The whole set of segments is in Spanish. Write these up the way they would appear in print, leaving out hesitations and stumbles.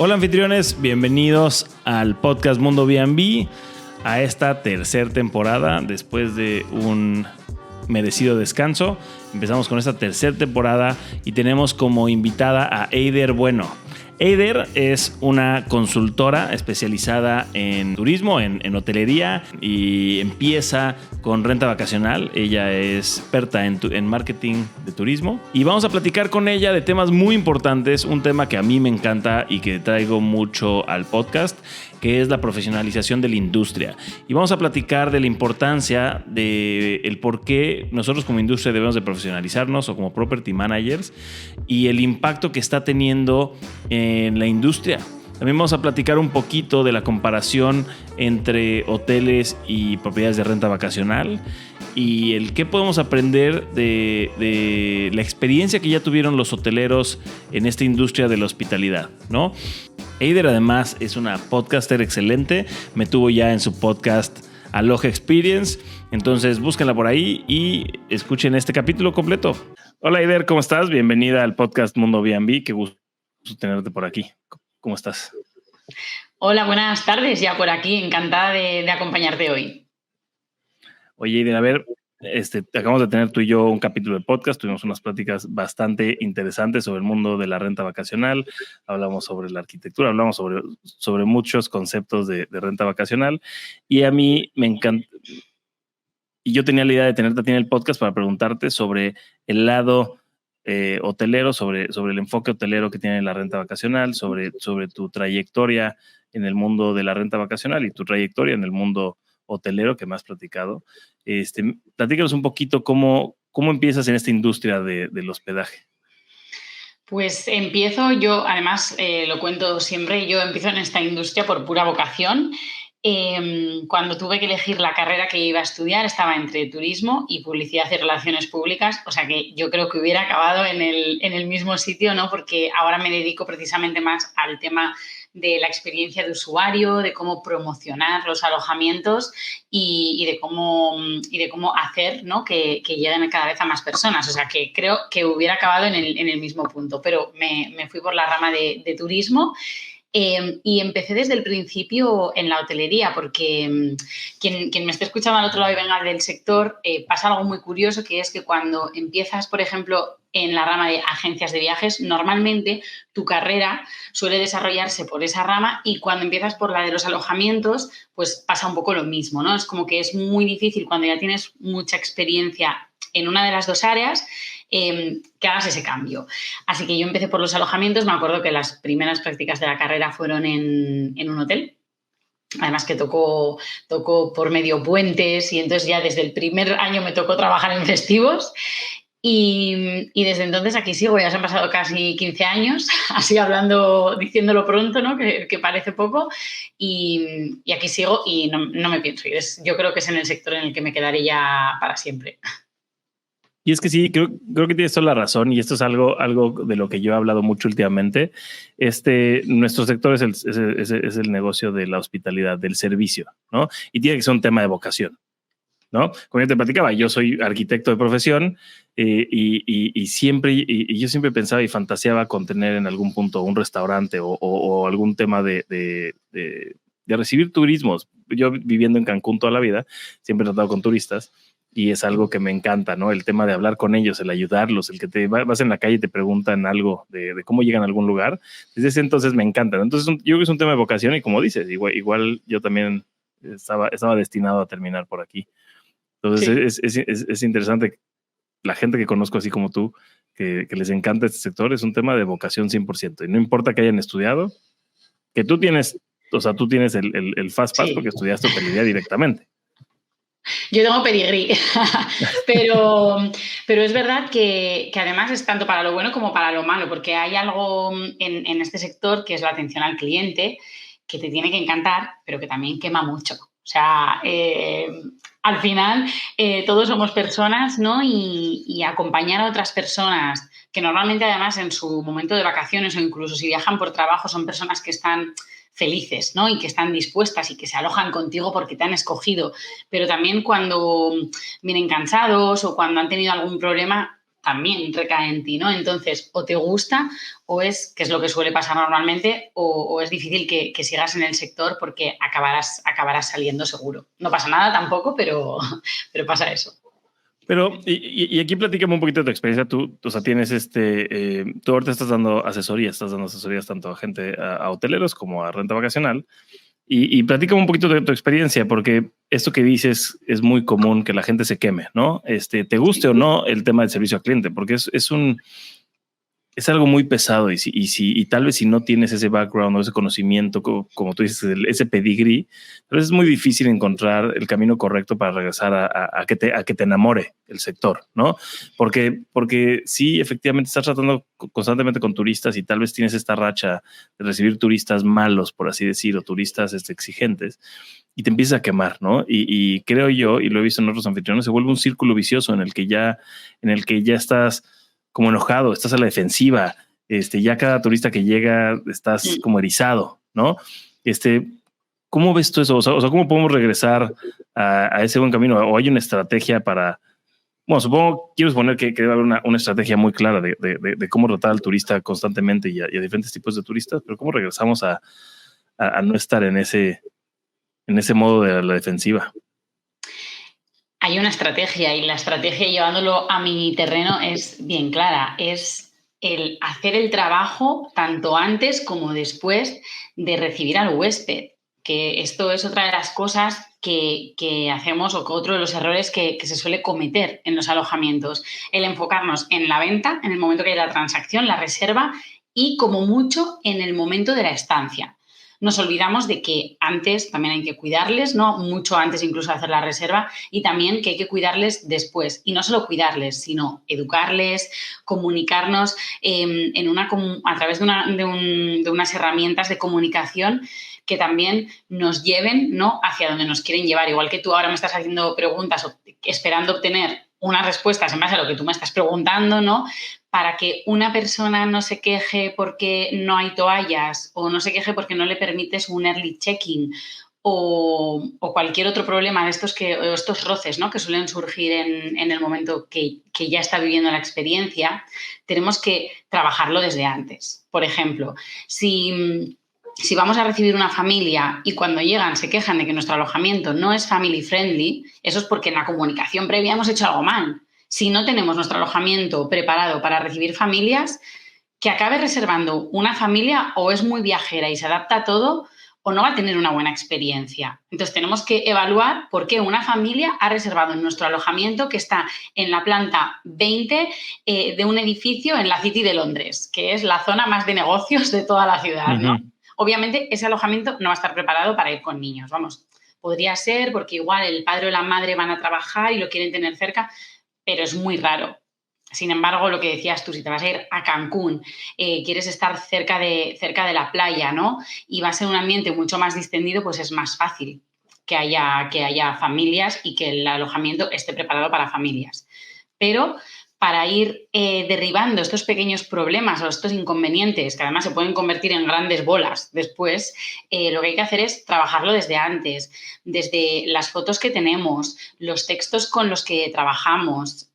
Hola anfitriones, bienvenidos al podcast Mundo B&B, a esta tercera temporada después de un merecido descanso. Empezamos con esta tercera temporada y tenemos como invitada a Eider Bueno. Eider es una consultora especializada en turismo, en hotelería, y empieza con renta vacacional. Ella es experta en marketing de turismo y vamos a platicar con ella de temas muy importantes, un tema que a mí me encanta y que traigo mucho al podcast, que es la profesionalización de la industria. Y vamos a platicar de la importancia de el por qué nosotros como industria debemos de profesionalizarnos o como property managers y el impacto que está teniendo en la industria. También vamos a platicar un poquito de la comparación entre hoteles y propiedades de renta vacacional y el qué podemos aprender de la experiencia que ya tuvieron los hoteleros en esta industria de la hospitalidad, ¿no? Eider además es una podcaster excelente, me tuvo ya en su podcast Aloha Experience, entonces búsquenla por ahí y escuchen este capítulo completo. Hola Eider, ¿cómo estás? Bienvenida al podcast Mundo B&B, qué gusto tenerte por aquí. ¿Cómo estás? Hola, buenas tardes, ya por aquí, encantada de acompañarte hoy. Oye Eider, a ver, acabamos de tener tú y yo un capítulo de podcast, tuvimos unas pláticas bastante interesantes sobre el mundo de la renta vacacional, hablamos sobre la arquitectura, hablamos sobre muchos conceptos de renta vacacional y a mí me encanta, y yo tenía la idea de tenerte a ti en el podcast para preguntarte sobre el lado hotelero, sobre el enfoque hotelero que tiene la renta vacacional, sobre tu trayectoria en el mundo de la renta vacacional y tu trayectoria en el mundo hotelero que me has platicado. Platícanos un poquito cómo empiezas en esta industria del hospedaje. Pues empiezo yo, además lo cuento siempre, yo empiezo en esta industria por pura vocación. Cuando tuve que elegir la carrera que iba a estudiar estaba entre turismo y publicidad y relaciones públicas, o sea que yo creo que hubiera acabado en el mismo sitio, ¿no? Porque ahora me dedico precisamente más al tema de la experiencia de usuario, de cómo promocionar los alojamientos y de cómo hacer, ¿no? que lleguen cada vez a más personas. O sea, que creo que hubiera acabado en el mismo punto, pero me fui por la rama de turismo. Y empecé desde el principio en la hotelería, porque quien me esté escuchando al otro lado y venga del sector, pasa algo muy curioso, que es que cuando empiezas, por ejemplo, en la rama de agencias de viajes, normalmente tu carrera suele desarrollarse por esa rama y cuando empiezas por la de los alojamientos, pues pasa un poco lo mismo, ¿no? Es como que es muy difícil cuando ya tienes mucha experiencia en una de las dos áreas, que hagas ese cambio. Así que yo empecé por los alojamientos, me acuerdo que las primeras prácticas de la carrera fueron en un hotel. Además que tocó por medio puentes y entonces ya desde el primer año me tocó trabajar en festivos y desde entonces aquí sigo, ya se han pasado casi 15 años, así hablando, diciéndolo pronto, ¿no? que parece poco y aquí sigo y no me pienso ir. Yo creo que es en el sector en el que me quedaré ya para siempre. Y es que sí, creo que tienes toda la razón y esto es algo de lo que yo he hablado mucho últimamente. Nuestro sector es el negocio de la hospitalidad, del servicio, ¿no? Y tiene que ser un tema de vocación, ¿no? Como yo te platicaba, yo soy arquitecto de profesión y yo siempre pensaba y fantaseaba con tener en algún punto un restaurante o algún tema de recibir turismos. Yo viviendo en Cancún toda la vida, siempre he tratado con turistas. Y es algo que me encanta, ¿no? El tema de hablar con ellos, el ayudarlos, el que te vas en la calle y te preguntan algo de cómo llegan a algún lugar. Desde ese entonces me encanta, ¿no? Entonces yo creo que es un tema de vocación y como dices, igual yo también estaba destinado a terminar por aquí. Entonces sí. Es interesante. La gente que conozco así como tú, que les encanta este sector, es un tema de vocación 100%. Y no importa que hayan estudiado, que tú tienes el Fast Pass porque estudiaste hotelería directamente. Yo tengo pedigrí, pero es verdad que además es tanto para lo bueno como para lo malo, porque hay algo en este sector que es la atención al cliente, que te tiene que encantar, pero que también quema mucho. O sea, al final todos somos personas, ¿no? Y acompañar a otras personas, que normalmente además en su momento de vacaciones o incluso si viajan por trabajo son personas que están felices, ¿no? Y que están dispuestas y que se alojan contigo porque te han escogido. Pero también cuando vienen cansados o cuando han tenido algún problema, también recae en ti, ¿no? Entonces, o te gusta o que es lo que suele pasar normalmente, o es difícil que sigas en el sector porque acabarás saliendo seguro. No pasa nada tampoco, pero pasa eso. Pero, y aquí platícame un poquito de tu experiencia. Tú, o sea, tienes tú ahorita estás dando asesorías tanto a gente, a hoteleros como a renta vacacional. Y platícame un poquito de tu experiencia, porque esto que dices es muy común que la gente se queme, ¿no? Te guste o no el tema del servicio al cliente, porque es algo muy pesado y tal vez si no tienes ese background o ese conocimiento, como tú dices, ese pedigrí, tal vez es muy difícil encontrar el camino correcto para regresar a que te enamore el sector, ¿no? Porque sí, efectivamente estás tratando constantemente con turistas y tal vez tienes esta racha de recibir turistas malos, por así decir, o turistas exigentes, y te empiezas a quemar, ¿no? Y creo yo, y lo he visto en otros anfitriones, se vuelve un círculo vicioso en el que ya estás como enojado, estás a la defensiva, ya cada turista que llega estás como erizado, ¿no? ¿Cómo ves tú eso? O sea, ¿cómo podemos regresar a ese buen camino? ¿O hay una estrategia para...? Bueno, quiero suponer que debe haber una estrategia muy clara de cómo tratar al turista constantemente y a diferentes tipos de turistas, pero ¿cómo regresamos a no estar en ese modo de la defensiva? Hay una estrategia y la estrategia, llevándolo a mi terreno, es bien clara. Es el hacer el trabajo tanto antes como después de recibir al huésped. Que esto es otra de las cosas que hacemos, o que otro de los errores que se suele cometer en los alojamientos. El enfocarnos en la venta, en el momento que hay la transacción, la reserva, y como mucho en el momento de la estancia. Nos olvidamos de que antes también hay que cuidarles, ¿no? Mucho antes incluso de hacer la reserva, y también que hay que cuidarles después. Y no solo cuidarles, sino educarles, comunicarnos a través de unas herramientas de comunicación que también nos lleven, ¿no?, hacia donde nos quieren llevar. Igual que tú ahora me estás haciendo preguntas o esperando obtener unas respuestas en base a lo que tú me estás preguntando, ¿no?, para que una persona no se queje porque no hay toallas, o no se queje porque no le permites un early check-in, o cualquier otro problema de estos roces, ¿no?, que suelen surgir en el momento que ya está viviendo la experiencia. Tenemos que trabajarlo desde antes. Por ejemplo, si vamos a recibir una familia y cuando llegan se quejan de que nuestro alojamiento no es family friendly, eso es porque en la comunicación previa hemos hecho algo mal. Si no tenemos nuestro alojamiento preparado para recibir familias, que acabe reservando una familia o es muy viajera y se adapta a todo, o no va a tener una buena experiencia. Entonces tenemos que evaluar por qué una familia ha reservado en nuestro alojamiento, que está en la planta 20 de un edificio en la City de Londres, que es la zona más de negocios de toda la ciudad, ¿no? Obviamente ese alojamiento no va a estar preparado para ir con niños. Vamos, podría ser porque igual el padre o la madre van a trabajar y lo quieren tener cerca, pero es muy raro. Sin embargo, lo que decías tú, si te vas a ir a Cancún, quieres estar cerca de la playa, ¿no?, y va a ser un ambiente mucho más distendido, pues es más fácil que haya familias y que el alojamiento esté preparado para familias. Pero para ir derribando estos pequeños problemas o estos inconvenientes, que además se pueden convertir en grandes bolas después, lo que hay que hacer es trabajarlo desde antes, desde las fotos que tenemos, los textos con los que trabajamos,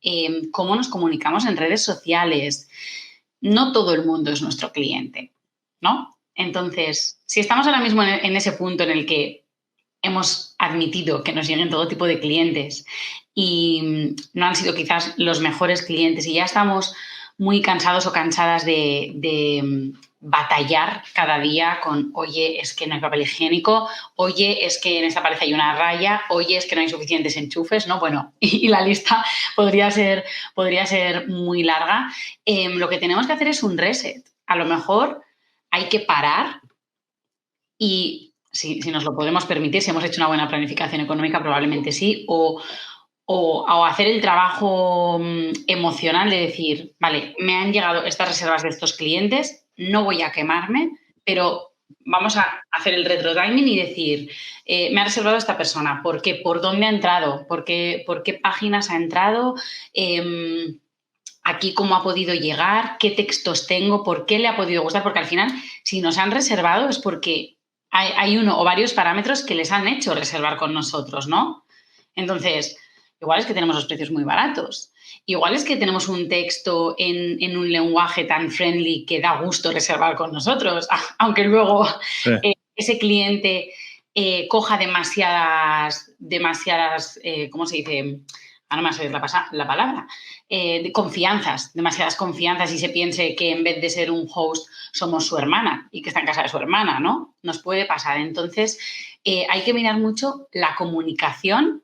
cómo nos comunicamos en redes sociales. No todo el mundo es nuestro cliente, ¿no? Entonces, si estamos ahora mismo en ese punto en el que hemos admitido que nos lleguen todo tipo de clientes y no han sido quizás los mejores clientes y ya estamos muy cansados o cansadas de batallar cada día con, oye, es que no hay papel higiénico, oye, es que en esta pared hay una raya, oye, es que no hay suficientes enchufes, ¿no? Bueno, y la lista podría ser muy larga. Lo que tenemos que hacer es un reset. A lo mejor hay que parar y, si nos lo podemos permitir, si hemos hecho una buena planificación económica, probablemente sí, o hacer el trabajo emocional de decir, vale, me han llegado estas reservas de estos clientes, no voy a quemarme, pero vamos a hacer el retrotiming y decir, me ha reservado esta persona, ¿por qué? ¿Por dónde ha entrado? ¿Por qué páginas ha entrado? Aquí cómo ha podido llegar, qué textos tengo, por qué le ha podido gustar, porque al final, si nos han reservado es porque hay uno o varios parámetros que les han hecho reservar con nosotros, ¿no? Entonces, igual es que tenemos los precios muy baratos. Igual es que tenemos un texto en un lenguaje tan friendly que da gusto reservar con nosotros, aunque luego ese cliente coja demasiadas, ¿cómo se dice? No me sé la palabra, demasiadas confianzas y se piense que en vez de ser un host somos su hermana y que está en casa de su hermana, ¿no? Nos puede pasar. Entonces, hay que mirar mucho la comunicación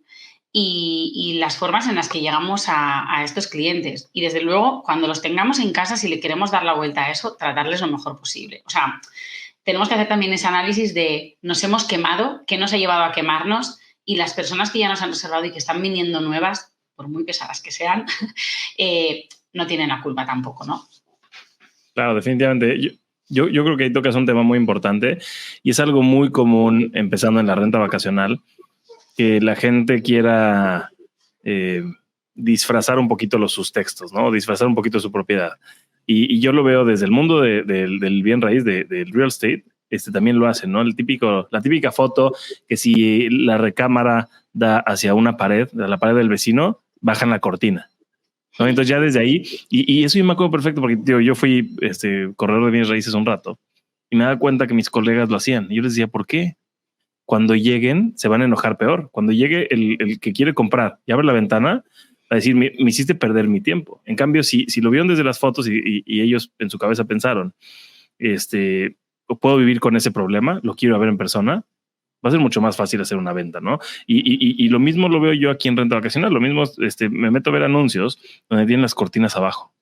y las formas en las que llegamos a estos clientes. Y desde luego, cuando los tengamos en casa, si le queremos dar la vuelta a eso, tratarles lo mejor posible. O sea, tenemos que hacer también ese análisis de nos hemos quemado, qué nos ha llevado a quemarnos, y las personas que ya nos han reservado y que están viniendo nuevas, por muy pesadas que sean, no tienen la culpa tampoco, ¿no? Claro, definitivamente. Yo creo que ahí tocas un tema muy importante y es algo muy común empezando en la renta vacacional, que la gente quiera disfrazar un poquito sus textos, ¿no? Disfrazar un poquito su propiedad. Y yo lo veo desde el mundo del bien raíz, del real estate, también lo hacen, ¿no? La típica foto que si la recámara da hacia una pared, a la pared del vecino, bajan la cortina, ¿no? Entonces ya desde ahí, y eso yo me acuerdo perfecto porque tío, yo fui corredor de bienes raíces un rato y me daba cuenta que mis colegas lo hacían. Y yo les decía, ¿por qué? Cuando lleguen se van a enojar peor. Cuando llegue el que quiere comprar y abre la ventana, a decir, me hiciste perder mi tiempo. En cambio, si lo vieron desde las fotos y ellos en su cabeza pensaron, puedo vivir con ese problema, lo quiero ver en persona, va a ser mucho más fácil hacer una venta, ¿no? Y lo mismo lo veo yo aquí en renta vacacional. Lo mismo, me meto a ver anuncios donde tienen las cortinas abajo,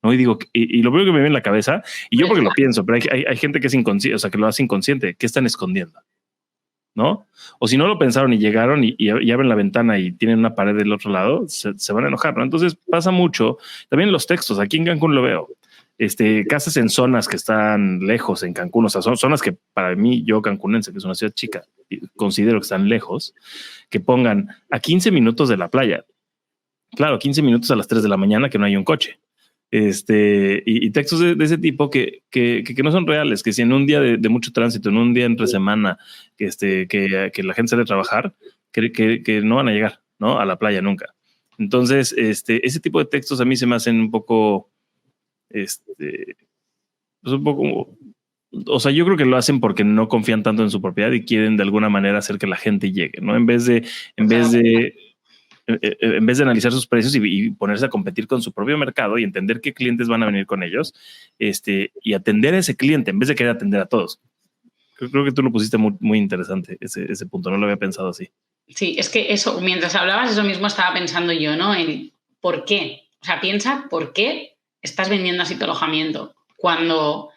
¿no? Y digo, y lo veo que me viene en la cabeza, y yo porque lo pienso, pero hay gente que es inconsciente, o sea, que lo hace inconsciente. ¿Qué están escondiendo? ¿No? O si no lo pensaron y llegaron y abren la ventana y tienen una pared del otro lado, se van a enojar, ¿no? Entonces pasa mucho. También los textos, aquí en Cancún lo veo. Casas en zonas que están lejos en Cancún, o sea, son zonas que para mí, yo cancunense, que es una ciudad chica, considero que están lejos, que pongan a 15 minutos de la playa. Claro, 15 minutos a las 3 de la mañana que no hay un coche. Y textos de ese tipo que no son reales, que si en un día de mucho tránsito, en un día entre semana, que la gente sale a trabajar, que no van a llegar, ¿no? A la playa nunca. Entonces, ese tipo de textos a mí se me hacen un poco, pues un poco, o sea, yo creo que lo hacen porque no confían tanto en su propiedad y quieren de alguna manera hacer que la gente llegue, ¿no? En vez de analizar sus precios y ponerse a competir con su propio mercado y entender qué clientes van a venir con ellos, y atender a ese cliente en vez de querer atender a todos. Creo que tú lo pusiste muy, muy interesante, ese punto. No lo había pensado así. Sí, es que eso, mientras hablabas, eso mismo estaba pensando yo, ¿no? En por qué. O sea, piensa por qué estás vendiendo así tu alojamiento cuando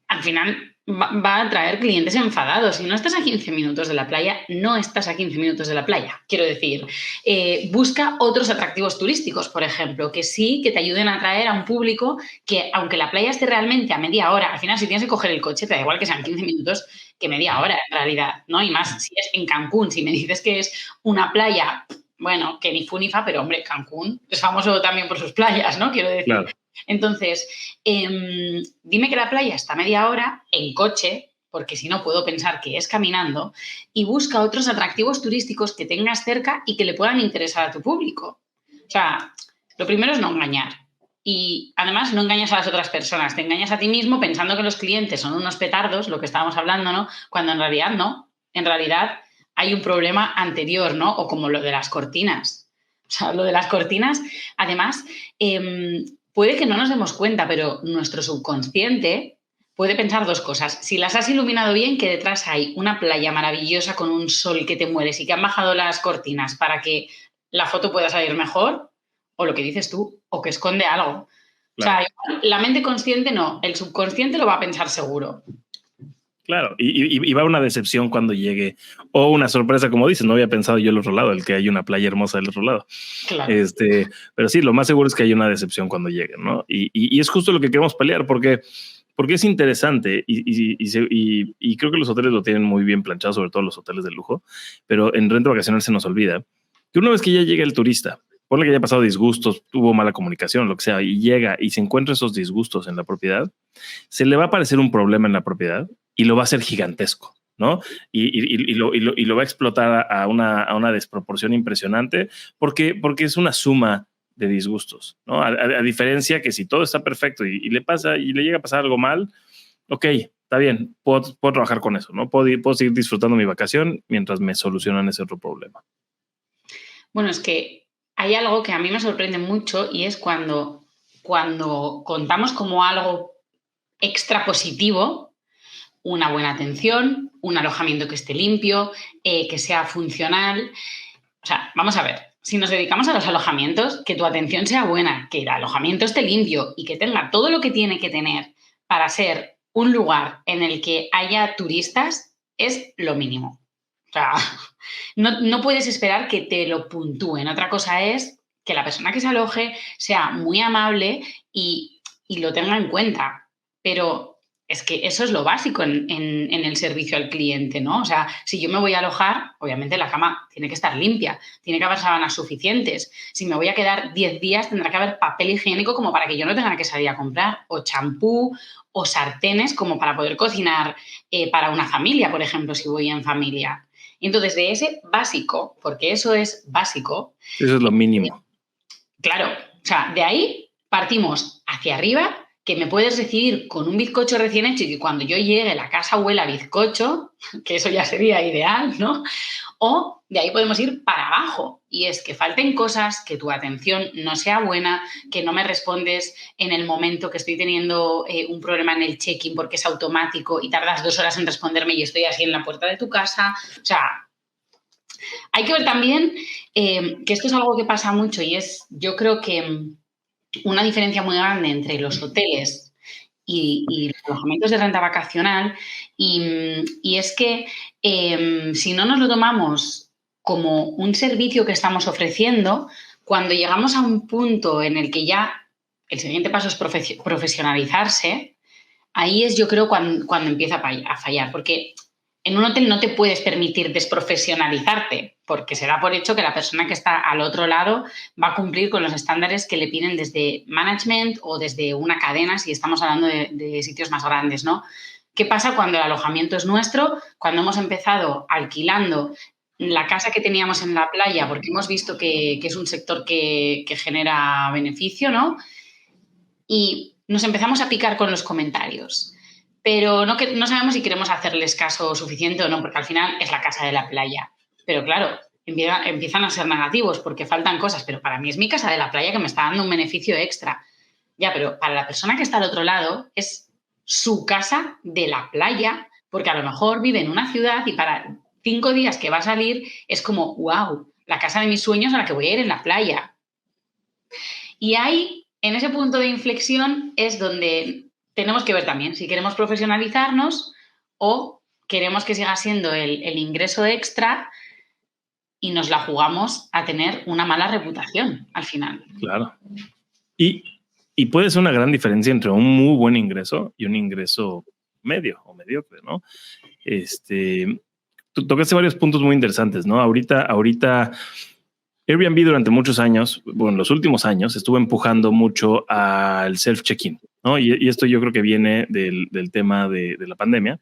al final va a traer clientes enfadados. Si no estás a 15 minutos de la playa, no estás a 15 minutos de la playa. Quiero decir, busca otros atractivos turísticos, por ejemplo, que sí, que te ayuden a atraer a un público que, aunque la playa esté realmente a media hora, al final si tienes que coger el coche, te da igual que sean 15 minutos que media hora en realidad, ¿no? Y más si es en Cancún, si me dices que es una playa, bueno, que ni fu ni fa, pero hombre, Cancún es famoso también por sus playas, ¿no? Quiero decir. Claro. Entonces, dime que la playa está a media hora en coche, porque si no puedo pensar que es caminando, y busca otros atractivos turísticos que tengas cerca y que le puedan interesar a tu público. O sea, lo primero es no engañar. Y además no engañas a las otras personas, te engañas a ti mismo pensando que los clientes son unos petardos, lo que estábamos hablando, ¿no? Cuando en realidad no. En realidad hay un problema anterior, ¿no? O como lo de las cortinas. O sea, lo de las cortinas, además, puede que no nos demos cuenta, pero nuestro subconsciente puede pensar dos cosas. Si las has iluminado bien, que detrás hay una playa maravillosa con un sol que te mueres y que han bajado las cortinas para que la foto pueda salir mejor, o lo que dices tú, o que esconde algo. Claro. O sea, la mente consciente no, el subconsciente lo va a pensar seguro. Claro, y va una decepción cuando llegue, o una sorpresa, como dices, no había pensado yo el otro lado, el que hay una playa hermosa del otro lado. Claro. Pero sí, lo más seguro es que hay una decepción cuando llegue, ¿no? Y es justo lo que queremos pelear, porque es interesante y creo que los hoteles lo tienen muy bien planchado, sobre todo los hoteles de lujo, pero en renta vacacional se nos olvida que una vez que ya llega el turista, ponle que haya pasado disgustos, tuvo mala comunicación, lo que sea, y llega y se encuentra esos disgustos en la propiedad, se le va a aparecer un problema en la propiedad y lo va a hacer gigantesco, ¿no? Y lo va a explotar a una desproporción impresionante porque es una suma de disgustos, ¿no? A diferencia que si todo está perfecto y le llega a pasar algo mal, ok, está bien, puedo trabajar con eso, ¿no? Puedo seguir disfrutando mi vacación mientras me solucionan ese otro problema. Bueno, es que hay algo que a mí me sorprende mucho y es cuando contamos como algo extra positivo, una buena atención, un alojamiento que esté limpio, que sea funcional. O sea, vamos a ver, si nos dedicamos a los alojamientos, que tu atención sea buena, que el alojamiento esté limpio y que tenga todo lo que tiene que tener para ser un lugar en el que haya turistas, es lo mínimo. O sea, no puedes esperar que te lo puntúen. Otra cosa es que la persona que se aloje sea muy amable y lo tenga en cuenta. Pero es que eso es lo básico en el servicio al cliente, ¿no? O sea, si yo me voy a alojar, obviamente la cama tiene que estar limpia, tiene que haber sábanas suficientes. Si me voy a quedar 10 días, tendrá que haber papel higiénico como para que yo no tenga que salir a comprar, o champú, o sartenes como para poder cocinar para una familia, por ejemplo, si voy en familia. Y entonces, de ese básico, porque eso es básico. Eso es lo mínimo. Claro, o sea, de ahí partimos hacia arriba, que me puedes recibir con un bizcocho recién hecho y que cuando yo llegue la casa huela a bizcocho, que eso ya sería ideal, ¿no? O de ahí podemos ir para abajo, y es que falten cosas, que tu atención no sea buena, que no me respondes en el momento que estoy teniendo un problema en el check-in porque es automático y tardas 2 horas en responderme y estoy así en la puerta de tu casa. O sea, hay que ver también que esto es algo que pasa mucho y es, yo creo que una diferencia muy grande entre los hoteles y los alojamientos de renta vacacional, y es que si no nos lo tomamos como un servicio que estamos ofreciendo, cuando llegamos a un punto en el que ya el siguiente paso es profesionalizarse, ahí es, yo creo, cuando empieza a fallar, porque en un hotel no te puedes permitir desprofesionalizarte, porque se da por hecho que la persona que está al otro lado va a cumplir con los estándares que le piden desde management o desde una cadena, si estamos hablando de sitios más grandes, ¿no? ¿Qué pasa cuando el alojamiento es nuestro? Cuando hemos empezado alquilando la casa que teníamos en la playa, porque hemos visto que es un sector que genera beneficio, ¿no? Y nos empezamos a picar con los comentarios. Pero no sabemos si queremos hacerles caso suficiente o no, porque al final es la casa de la playa. Pero claro, empiezan a ser negativos porque faltan cosas, pero para mí es mi casa de la playa que me está dando un beneficio extra. Ya, pero para la persona que está al otro lado es su casa de la playa, porque a lo mejor vive en una ciudad y para 5 días que va a salir es como, wow, la casa de mis sueños a la que voy a ir en la playa. Y ahí, en ese punto de inflexión, es donde tenemos que ver también si queremos profesionalizarnos o queremos que siga siendo el ingreso extra y nos la jugamos a tener una mala reputación al final. Claro. Y puede ser una gran diferencia entre un muy buen ingreso y un ingreso medio o mediocre, ¿no? Tú tocaste varios puntos muy interesantes, ¿no? Ahorita Airbnb durante muchos años, bueno, los últimos años, estuvo empujando mucho al self-check-in, ¿no? Y esto yo creo que viene del tema de la pandemia.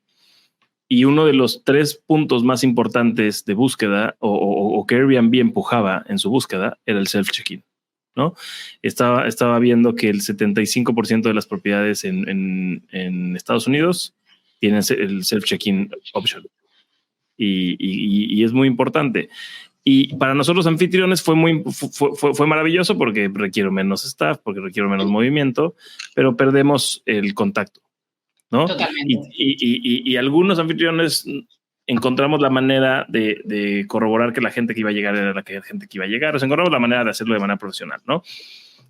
Y uno de los 3 puntos más importantes de búsqueda o que Airbnb empujaba en su búsqueda era el self-check-in, ¿no? Estaba viendo que el 75% de las propiedades en Estados Unidos tienen el self-check-in option. Y es muy importante. Y para nosotros anfitriones fue maravilloso porque requiero menos staff, porque requiero menos movimiento, pero perdemos el contacto, ¿no? Totalmente. Y algunos anfitriones encontramos la manera de corroborar que la gente que iba a llegar era la gente que iba a llegar. O sea, encontramos la manera de hacerlo de manera profesional, ¿no?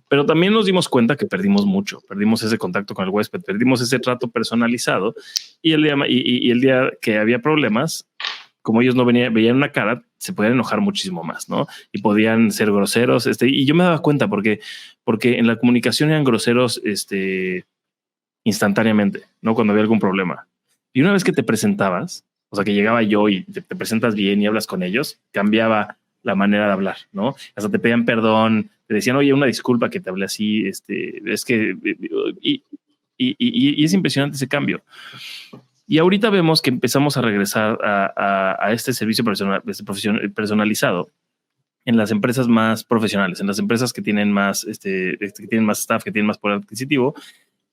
Pero también nos dimos cuenta que perdimos mucho. Perdimos ese contacto con el huésped, perdimos ese trato personalizado y el día que había problemas, como ellos no veían una cara, se podían enojar muchísimo más, ¿no? Y podían ser groseros. Y yo me daba cuenta porque en la comunicación eran groseros instantáneamente, ¿no? Cuando había algún problema. Y una vez que te presentabas, o sea, que llegaba yo y te presentas bien y hablas con ellos, cambiaba la manera de hablar, ¿no? Hasta te pedían perdón, te decían, oye, una disculpa que te hablé así, es que... Y es impresionante ese cambio. Y ahorita vemos que empezamos a regresar a este servicio personalizado en las empresas más profesionales, en las empresas que tienen más, que tienen más staff, que tienen más poder adquisitivo,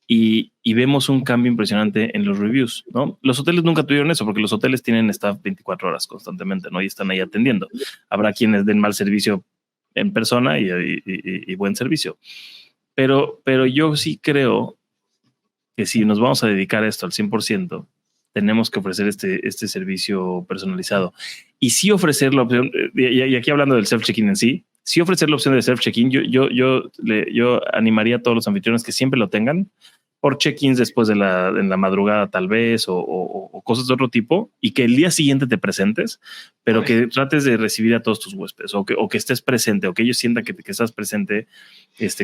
y vemos un cambio impresionante en los reviews, ¿no? Los hoteles nunca tuvieron eso, porque los hoteles tienen staff 24 horas constantemente, ¿no? Y están ahí atendiendo. Habrá quienes den mal servicio en persona y buen servicio. Pero yo sí creo que si nos vamos a dedicar a esto al 100%, tenemos que ofrecer este servicio personalizado. Y sí ofrecer la opción, y aquí hablando del self-check-in en sí ofrecer la opción de self-check-in, yo animaría a todos los anfitriones que siempre lo tengan, por check-ins después en la madrugada tal vez, o cosas de otro tipo, y que el día siguiente te presentes, pero que trates de recibir a todos tus huéspedes, o que estés presente, o que ellos sientan que estás presente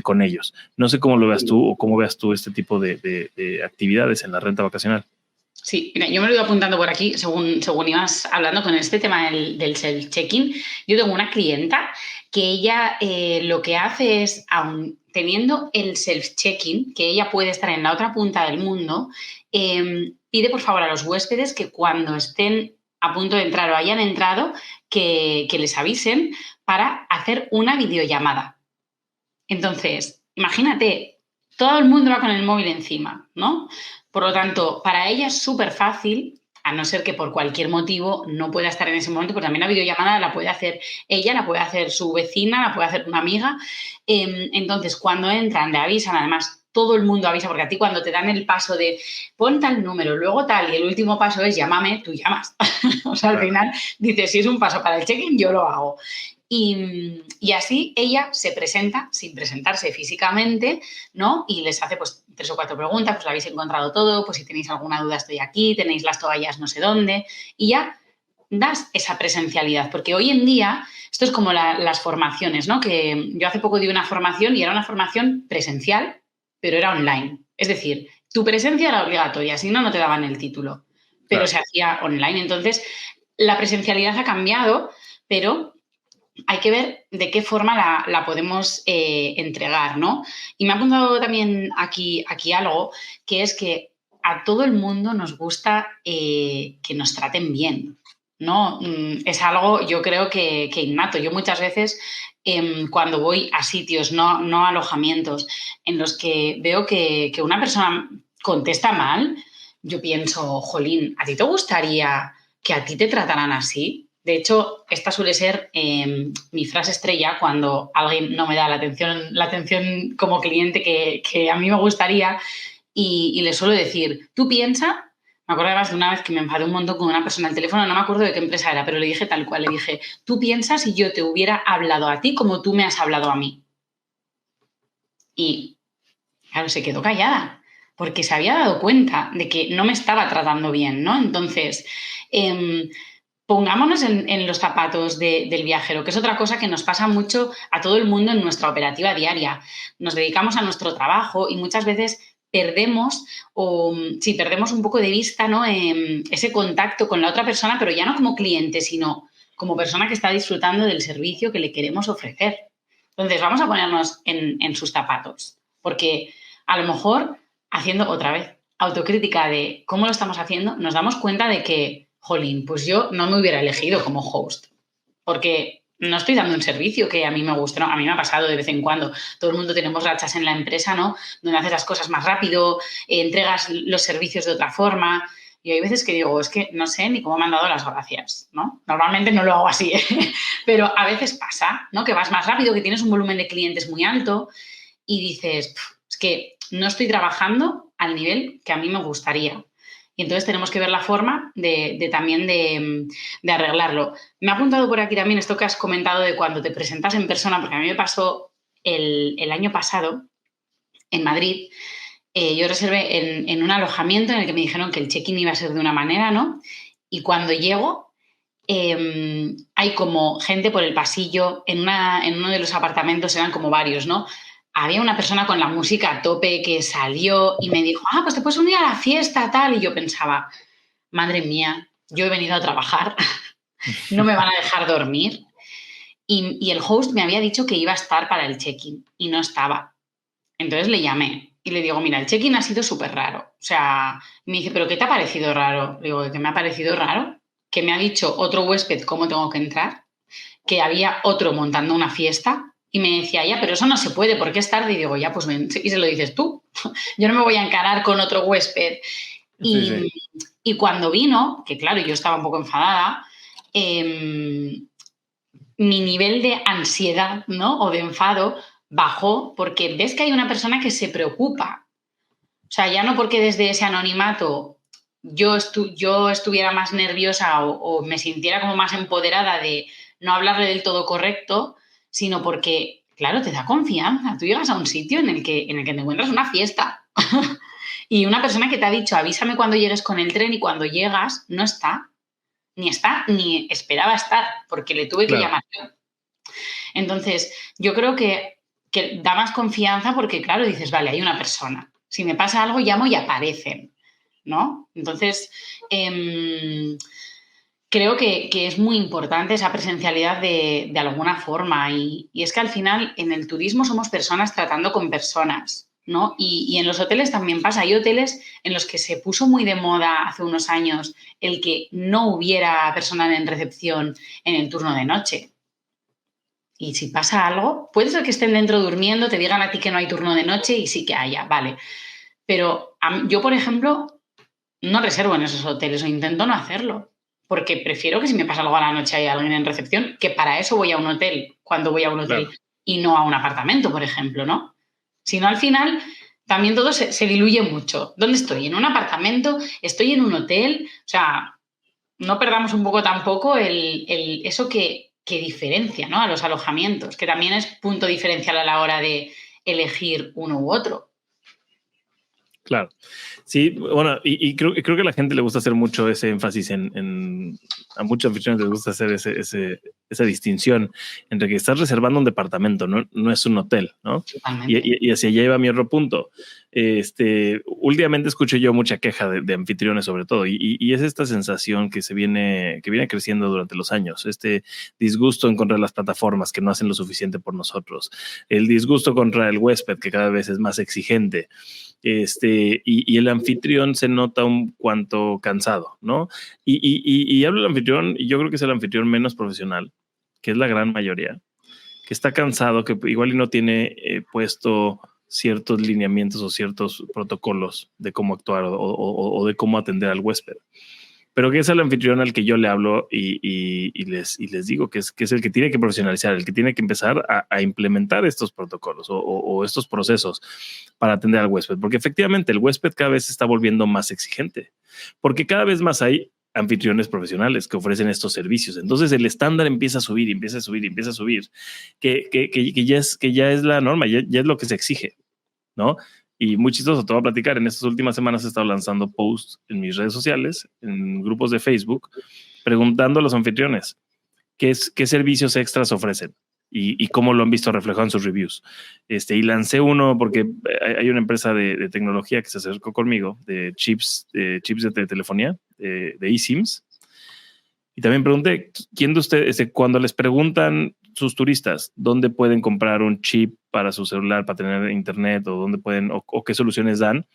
con ellos. No sé cómo lo veas tú, o cómo veas tú este tipo de actividades en la renta vacacional. Sí, mira, yo me lo he ido apuntando por aquí según ibas hablando con este tema del self-check-in. Yo tengo una clienta que ella lo que hace es, aun teniendo el self-check-in, que ella puede estar en la otra punta del mundo, pide por favor a los huéspedes que cuando estén a punto de entrar o hayan entrado, que les avisen para hacer una videollamada. Entonces, imagínate, todo el mundo va con el móvil encima, ¿no? Por lo tanto, para ella es súper fácil, a no ser que por cualquier motivo no pueda estar en ese momento, porque también la videollamada la puede hacer ella, la puede hacer su vecina, la puede hacer una amiga. Entonces, cuando entran, le avisan, además, todo el mundo avisa, porque a ti cuando te dan el paso de pon tal número, luego tal, y el último paso es llámame, tú llamas. O sea, al final dices, si es un paso para el check-in, yo lo hago. Y así ella se presenta sin presentarse físicamente, ¿no? Y les hace pues 3 o 4 preguntas, pues lo habéis encontrado todo, pues si tenéis alguna duda estoy aquí, tenéis las toallas no sé dónde, y ya das esa presencialidad, porque hoy en día esto es como las formaciones, ¿no? Que yo hace poco di una formación y era una formación presencial, pero era online. Es decir, tu presencia era obligatoria, si no, no te daban el título, pero se hacía online. Entonces, la presencialidad ha cambiado, pero hay que ver de qué forma la podemos entregar, ¿no? Y me ha apuntado también aquí algo, que es que a todo el mundo nos gusta que nos traten bien, ¿no? Es algo, yo creo que innato. Yo muchas veces, cuando voy a sitios, no a alojamientos, en los que veo que una persona contesta mal, yo pienso, jolín, ¿a ti te gustaría que a ti te trataran así? De hecho, esta suele ser mi frase estrella cuando alguien no me da la atención como cliente que a mí me gustaría, y le suelo decir, tú piensa. Me acuerdo además de una vez que me enfadé un montón con una persona al teléfono, no me acuerdo de qué empresa era, pero le dije tal cual, le dije, tú piensa si yo te hubiera hablado a ti como tú me has hablado a mí. Y claro, se quedó callada, porque se había dado cuenta de que no me estaba tratando bien, ¿no? Entonces, pongámonos en los zapatos del viajero, que es otra cosa que nos pasa mucho a todo el mundo en nuestra operativa diaria. Nos dedicamos a nuestro trabajo y muchas veces perdemos un poco de vista, ¿no? Ese contacto con la otra persona, pero ya no como cliente, sino como persona que está disfrutando del servicio que le queremos ofrecer. Entonces, vamos a ponernos en sus zapatos, porque a lo mejor, haciendo otra vez autocrítica de cómo lo estamos haciendo, nos damos cuenta de que, jolín, pues yo no me hubiera elegido como host, porque no estoy dando un servicio que a mí me guste, ¿no? A mí me ha pasado de vez en cuando. Todo el mundo tenemos rachas en la empresa, ¿no? Donde haces las cosas más rápido, entregas los servicios de otra forma. Y hay veces que digo, es que no sé ni cómo me han dado las gracias, ¿no? Normalmente no lo hago así, ¿eh? Pero a veces pasa, ¿no? Que vas más rápido, que tienes un volumen de clientes muy alto y dices, es que no estoy trabajando al nivel que a mí me gustaría. Y entonces tenemos que ver la forma también de arreglarlo. Me ha apuntado por aquí también esto que has comentado de cuando te presentas en persona, porque a mí me pasó el año pasado en Madrid. Yo reservé en un alojamiento en el que me dijeron que el check-in iba a ser de una manera, ¿no? Y cuando llego, hay como gente por el pasillo, en uno de los apartamentos eran como varios, ¿no? Había una persona con la música a tope que salió y me dijo, pues te puedes unir a la fiesta, tal. Y yo pensaba, madre mía, yo he venido a trabajar, no me van a dejar dormir. Y el host me había dicho que iba a estar para el check-in y no estaba. Entonces le llamé y le digo, mira, el check-in ha sido súper raro. O sea, me dice, ¿pero qué te ha parecido raro? Le digo, ¿qué me ha parecido raro? Que me ha dicho otro huésped cómo tengo que entrar, que había otro montando una fiesta y me decía, ya, pero eso no se puede porque es tarde. Y digo, ya, pues ven, y se lo dices tú. Yo no me voy a encarar con otro huésped. Y cuando vino, que claro, yo estaba un poco enfadada, mi nivel de ansiedad, ¿no? O de enfado bajó porque ves que hay una persona que se preocupa. O sea, ya no porque desde ese anonimato yo estuviera más nerviosa o me sintiera como más empoderada de no hablarle del todo correcto, sino porque, claro, te da confianza. Tú llegas a un sitio en el que te encuentras una fiesta y una persona que te ha dicho avísame cuando llegues con el tren y cuando llegas no está, ni esperaba estar porque le tuve que llamar yo. Entonces, yo creo que da más confianza porque, claro, dices, vale, hay una persona. Si me pasa algo, llamo y aparecen, ¿no? Entonces, creo que es muy importante esa presencialidad de alguna forma. Y es que al final, en el turismo somos personas tratando con personas, ¿no? Y en los hoteles también pasa. Hay hoteles en los que se puso muy de moda hace unos años el que no hubiera personal en recepción en el turno de noche. Y si pasa algo, puede ser que estén dentro durmiendo, te digan a ti que no hay turno de noche y sí que haya, vale. Pero yo, por ejemplo, no reservo en esos hoteles o intento no hacerlo, porque prefiero que si me pasa algo a la noche hay alguien en recepción, que para eso voy a un hotel, cuando voy a un hotel y no a un apartamento, por ejemplo, ¿no? Si no, al final también todo se diluye mucho. ¿Dónde estoy? ¿En un apartamento? ¿Estoy en un hotel? O sea, no perdamos un poco tampoco eso que diferencia, ¿no? A los alojamientos, que también es punto diferencial a la hora de elegir uno u otro. Claro. Sí, bueno, y creo que a la gente le gusta hacer mucho ese énfasis a muchos anfitriones les gusta hacer esa distinción entre que estás reservando un departamento, no es un hotel, ¿no? Y hacia allá iba mi otro punto. Últimamente escucho yo mucha queja de anfitriones sobre todo, y es esta sensación que viene creciendo durante los años, este disgusto en contra de las plataformas que no hacen lo suficiente por nosotros, el disgusto contra el huésped que cada vez es más exigente. Y el anfitrión se nota un cuanto cansado, ¿no? Y hablo del anfitrión, y yo creo que es el anfitrión menos profesional, que es la gran mayoría, que está cansado, que igual y no tiene puesto ciertos lineamientos o ciertos protocolos de cómo actuar o de cómo atender al huésped. Pero que es el anfitrión al que yo le hablo y les digo que es el que tiene que profesionalizar, el que tiene que empezar a implementar estos protocolos o estos procesos para atender al huésped. Porque efectivamente el huésped cada vez se está volviendo más exigente, porque cada vez más hay anfitriones profesionales que ofrecen estos servicios. Entonces el estándar empieza a subir, que ya es la norma, ya es lo que se exige, ¿no? Y muy chistoso, te voy a platicar. En estas últimas semanas he estado lanzando posts en mis redes sociales, en grupos de Facebook, preguntando a los anfitriones qué servicios extras ofrecen y cómo lo han visto reflejado en sus reviews. Y lancé uno porque hay una empresa de tecnología que se acercó conmigo, de chips de telefonía, de eSIMs. Y también pregunté, ¿quién de ustedes, cuando les preguntan sus turistas dónde pueden comprar un chip para su celular, para tener internet, o dónde pueden, o qué soluciones dan?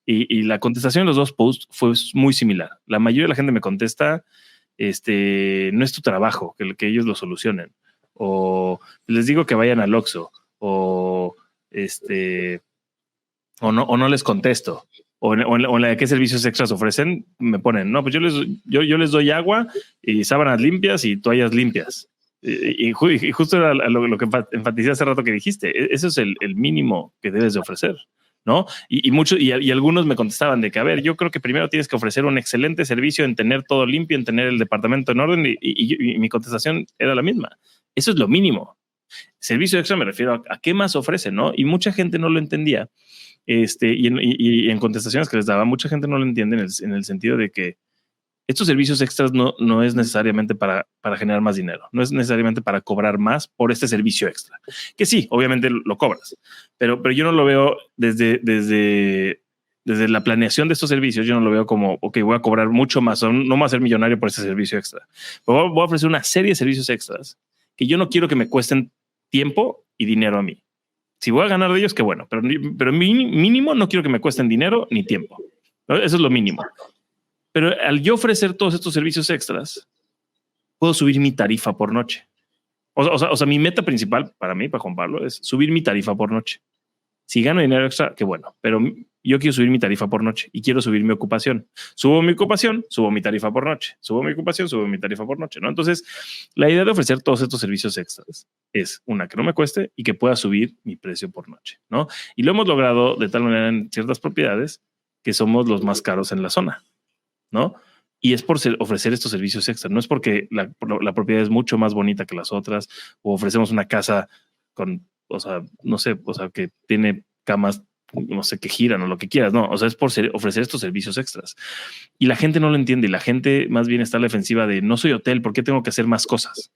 Y la contestación en los dos posts fue muy similar. La mayoría de la gente me contesta, no es tu trabajo que ellos lo solucionen. O les digo que vayan al Oxxo, o no les contesto. O en la de qué servicios extras ofrecen, me ponen, no, pues yo les doy agua y sábanas limpias y toallas limpias. Y justo era lo que enfaticé hace rato que dijiste. Eso es el mínimo que debes de ofrecer, ¿no? Y algunos me contestaban de que, a ver, yo creo que primero tienes que ofrecer un excelente servicio en tener todo limpio, en tener el departamento en orden, y mi contestación era la misma. Eso es lo mínimo. Servicio extra me refiero a qué más ofrecen, ¿no? Y mucha gente no lo entendía. Y en contestaciones que les daba, mucha gente no lo entiende en el sentido de que estos servicios extras no es necesariamente para generar más dinero, no es necesariamente para cobrar más por este servicio extra, que sí, obviamente lo cobras, pero yo no lo veo desde la planeación de estos servicios. Yo no lo veo como, ok, voy a cobrar mucho más, o no voy a ser millonario por este servicio extra, pero voy a ofrecer una serie de servicios extras que yo no quiero que me cuesten tiempo y dinero a mí, Si voy a ganar de ellos, qué bueno, pero mínimo no quiero que me cuesten dinero ni tiempo. Eso es lo mínimo. Pero al yo ofrecer todos estos servicios extras, puedo subir mi tarifa por noche. O sea, mi meta principal para mí, para Juan Pablo, es subir mi tarifa por noche. Si gano dinero extra, qué bueno, pero yo quiero subir mi tarifa por noche y quiero subir mi ocupación. Subo mi ocupación, subo mi tarifa por noche. Subo mi ocupación, subo mi tarifa por noche, ¿no? Entonces, la idea de ofrecer todos estos servicios extras es una, que no me cueste y que pueda subir mi precio por noche, ¿no? Y lo hemos logrado de tal manera en ciertas propiedades que somos los más caros en la zona, ¿no? Y es por ofrecer estos servicios extras. No es porque la propiedad es mucho más bonita que las otras o ofrecemos una casa con, o sea, no sé, o sea, que tiene camas, no sé, que giran o lo que quieras. No, o sea, es por ofrecer estos servicios extras. Y la gente no lo entiende y la gente más bien está a la defensiva de no soy hotel, ¿por qué tengo que hacer más cosas?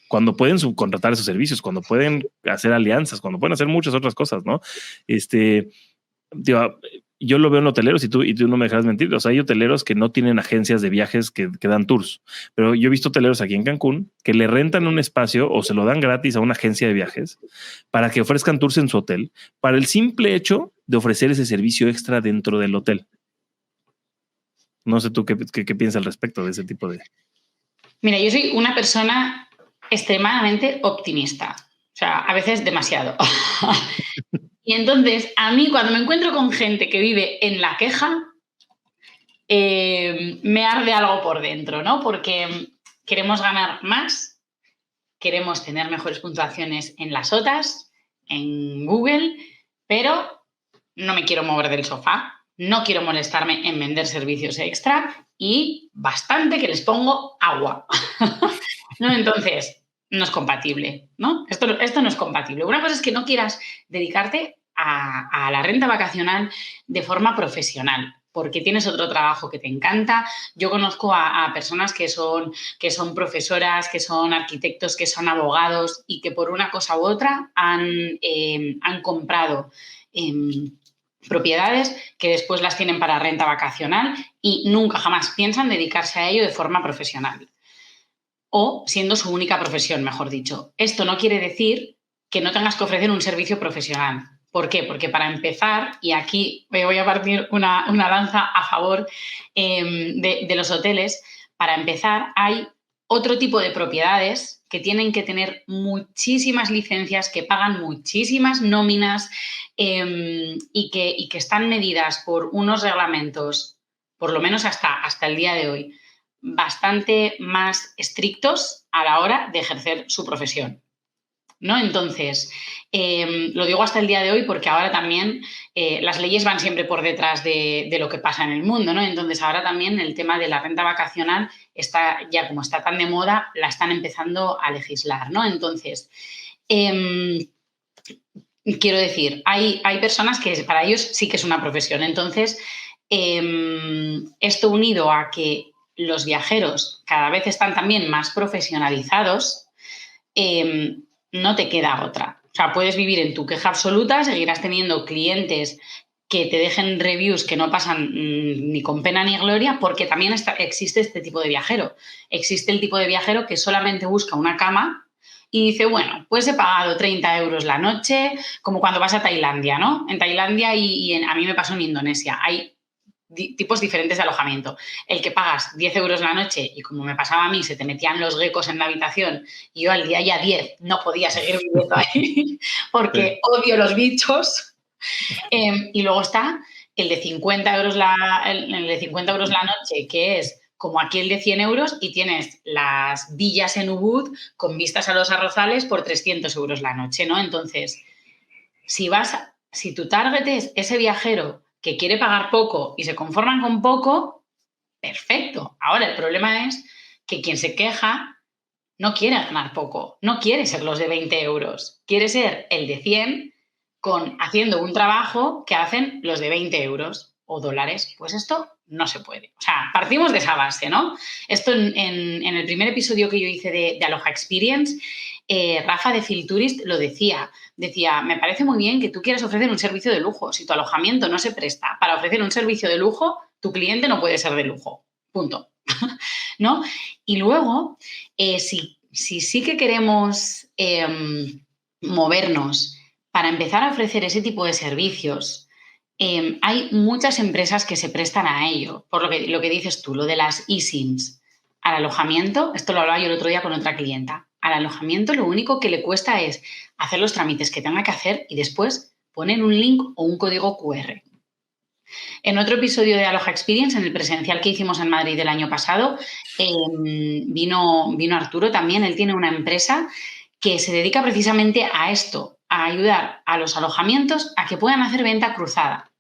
Cuando pueden subcontratar esos servicios, cuando pueden hacer alianzas, cuando pueden hacer muchas otras cosas, ¿no? Tío, yo lo veo en hoteleros y tú no me dejarás mentir. O sea, hay hoteleros que no tienen agencias de viajes que dan tours, pero yo he visto hoteleros aquí en Cancún que le rentan un espacio o se lo dan gratis a una agencia de viajes para que ofrezcan tours en su hotel para el simple hecho de ofrecer ese servicio extra dentro del hotel. No sé tú qué piensas al respecto de ese tipo de... Mira, yo soy una persona extremadamente optimista. O sea, a veces demasiado. Y entonces, a mí cuando me encuentro con gente que vive en la queja, me arde algo por dentro, ¿no? Porque queremos ganar más, queremos tener mejores puntuaciones en las OTAs, en Google, pero no me quiero mover del sofá, no quiero molestarme en vender servicios extra y bastante que les pongo agua. ¿No? Entonces, no es compatible, ¿no? Esto no es compatible. Una cosa es que no quieras dedicarte a la renta vacacional de forma profesional, porque tienes otro trabajo que te encanta. Yo conozco a personas que son profesoras, que son arquitectos, que son abogados y que por una cosa u otra han comprado propiedades que después las tienen para renta vacacional y nunca jamás piensan dedicarse a ello de forma profesional. O siendo su única profesión, mejor dicho. Esto no quiere decir que no tengas que ofrecer un servicio profesional. ¿Por qué? Porque para empezar, y aquí me voy a partir una lanza a favor de los hoteles, para empezar hay otro tipo de propiedades que tienen que tener muchísimas licencias, que pagan muchísimas nóminas y que están medidas por unos reglamentos, por lo menos hasta el día de hoy, bastante más estrictos a la hora de ejercer su profesión, ¿no? Entonces, lo digo hasta el día de hoy porque ahora también las leyes van siempre por detrás de lo que pasa en el mundo, ¿no? Entonces, ahora también el tema de la renta vacacional está, ya como está tan de moda, la están empezando a legislar, ¿no? Entonces, quiero decir, hay personas que para ellos sí que es una profesión. Entonces, esto unido a que los viajeros cada vez están también más profesionalizados, no te queda otra. O sea, puedes vivir en tu queja absoluta, seguirás teniendo clientes que te dejen reviews que no pasan ni con pena ni gloria, porque también existe este tipo de viajero. Existe el tipo de viajero que solamente busca una cama y dice, bueno, pues he pagado 30 euros la noche, como cuando vas a Tailandia, ¿no? En Tailandia a mí me pasó en Indonesia, hay tipos diferentes de alojamiento. El que pagas 10 euros la noche y como me pasaba a mí, se te metían los geckos en la habitación y yo al día ya 10 no podía seguir viviendo ahí porque odio los bichos. Y luego está el de 50 euros el de 50 euros la noche, que es como aquí el de 100 euros y tienes las villas en Ubud con vistas a los arrozales por 300 euros la noche, ¿no? Entonces, si tu target es ese viajero que quiere pagar poco y se conforman con poco, perfecto. Ahora, el problema es que quien se queja no quiere ganar poco, no quiere ser los de 20 euros, quiere ser el de 100 haciendo un trabajo que hacen los de 20 euros o dólares. Pues esto no se puede. O sea, partimos de esa base, ¿no? Esto en el primer episodio que yo hice de Aloha Experience, Rafa de Filturist lo decía, me parece muy bien que tú quieras ofrecer un servicio de lujo. Si tu alojamiento no se presta para ofrecer un servicio de lujo, tu cliente no puede ser de lujo. Punto. ¿No? Y luego, si sí que queremos movernos para empezar a ofrecer ese tipo de servicios, hay muchas empresas que se prestan a ello, por lo que dices tú, lo de las eSIMs. Al alojamiento, esto lo hablaba yo el otro día con otra clienta, al alojamiento lo único que le cuesta es hacer los trámites que tenga que hacer y después poner un link o un código QR. En otro episodio de Aloha Experience, en el presencial que hicimos en Madrid el año pasado, vino Arturo también. Él tiene una empresa que se dedica precisamente a esto, a ayudar a los alojamientos a que puedan hacer venta cruzada.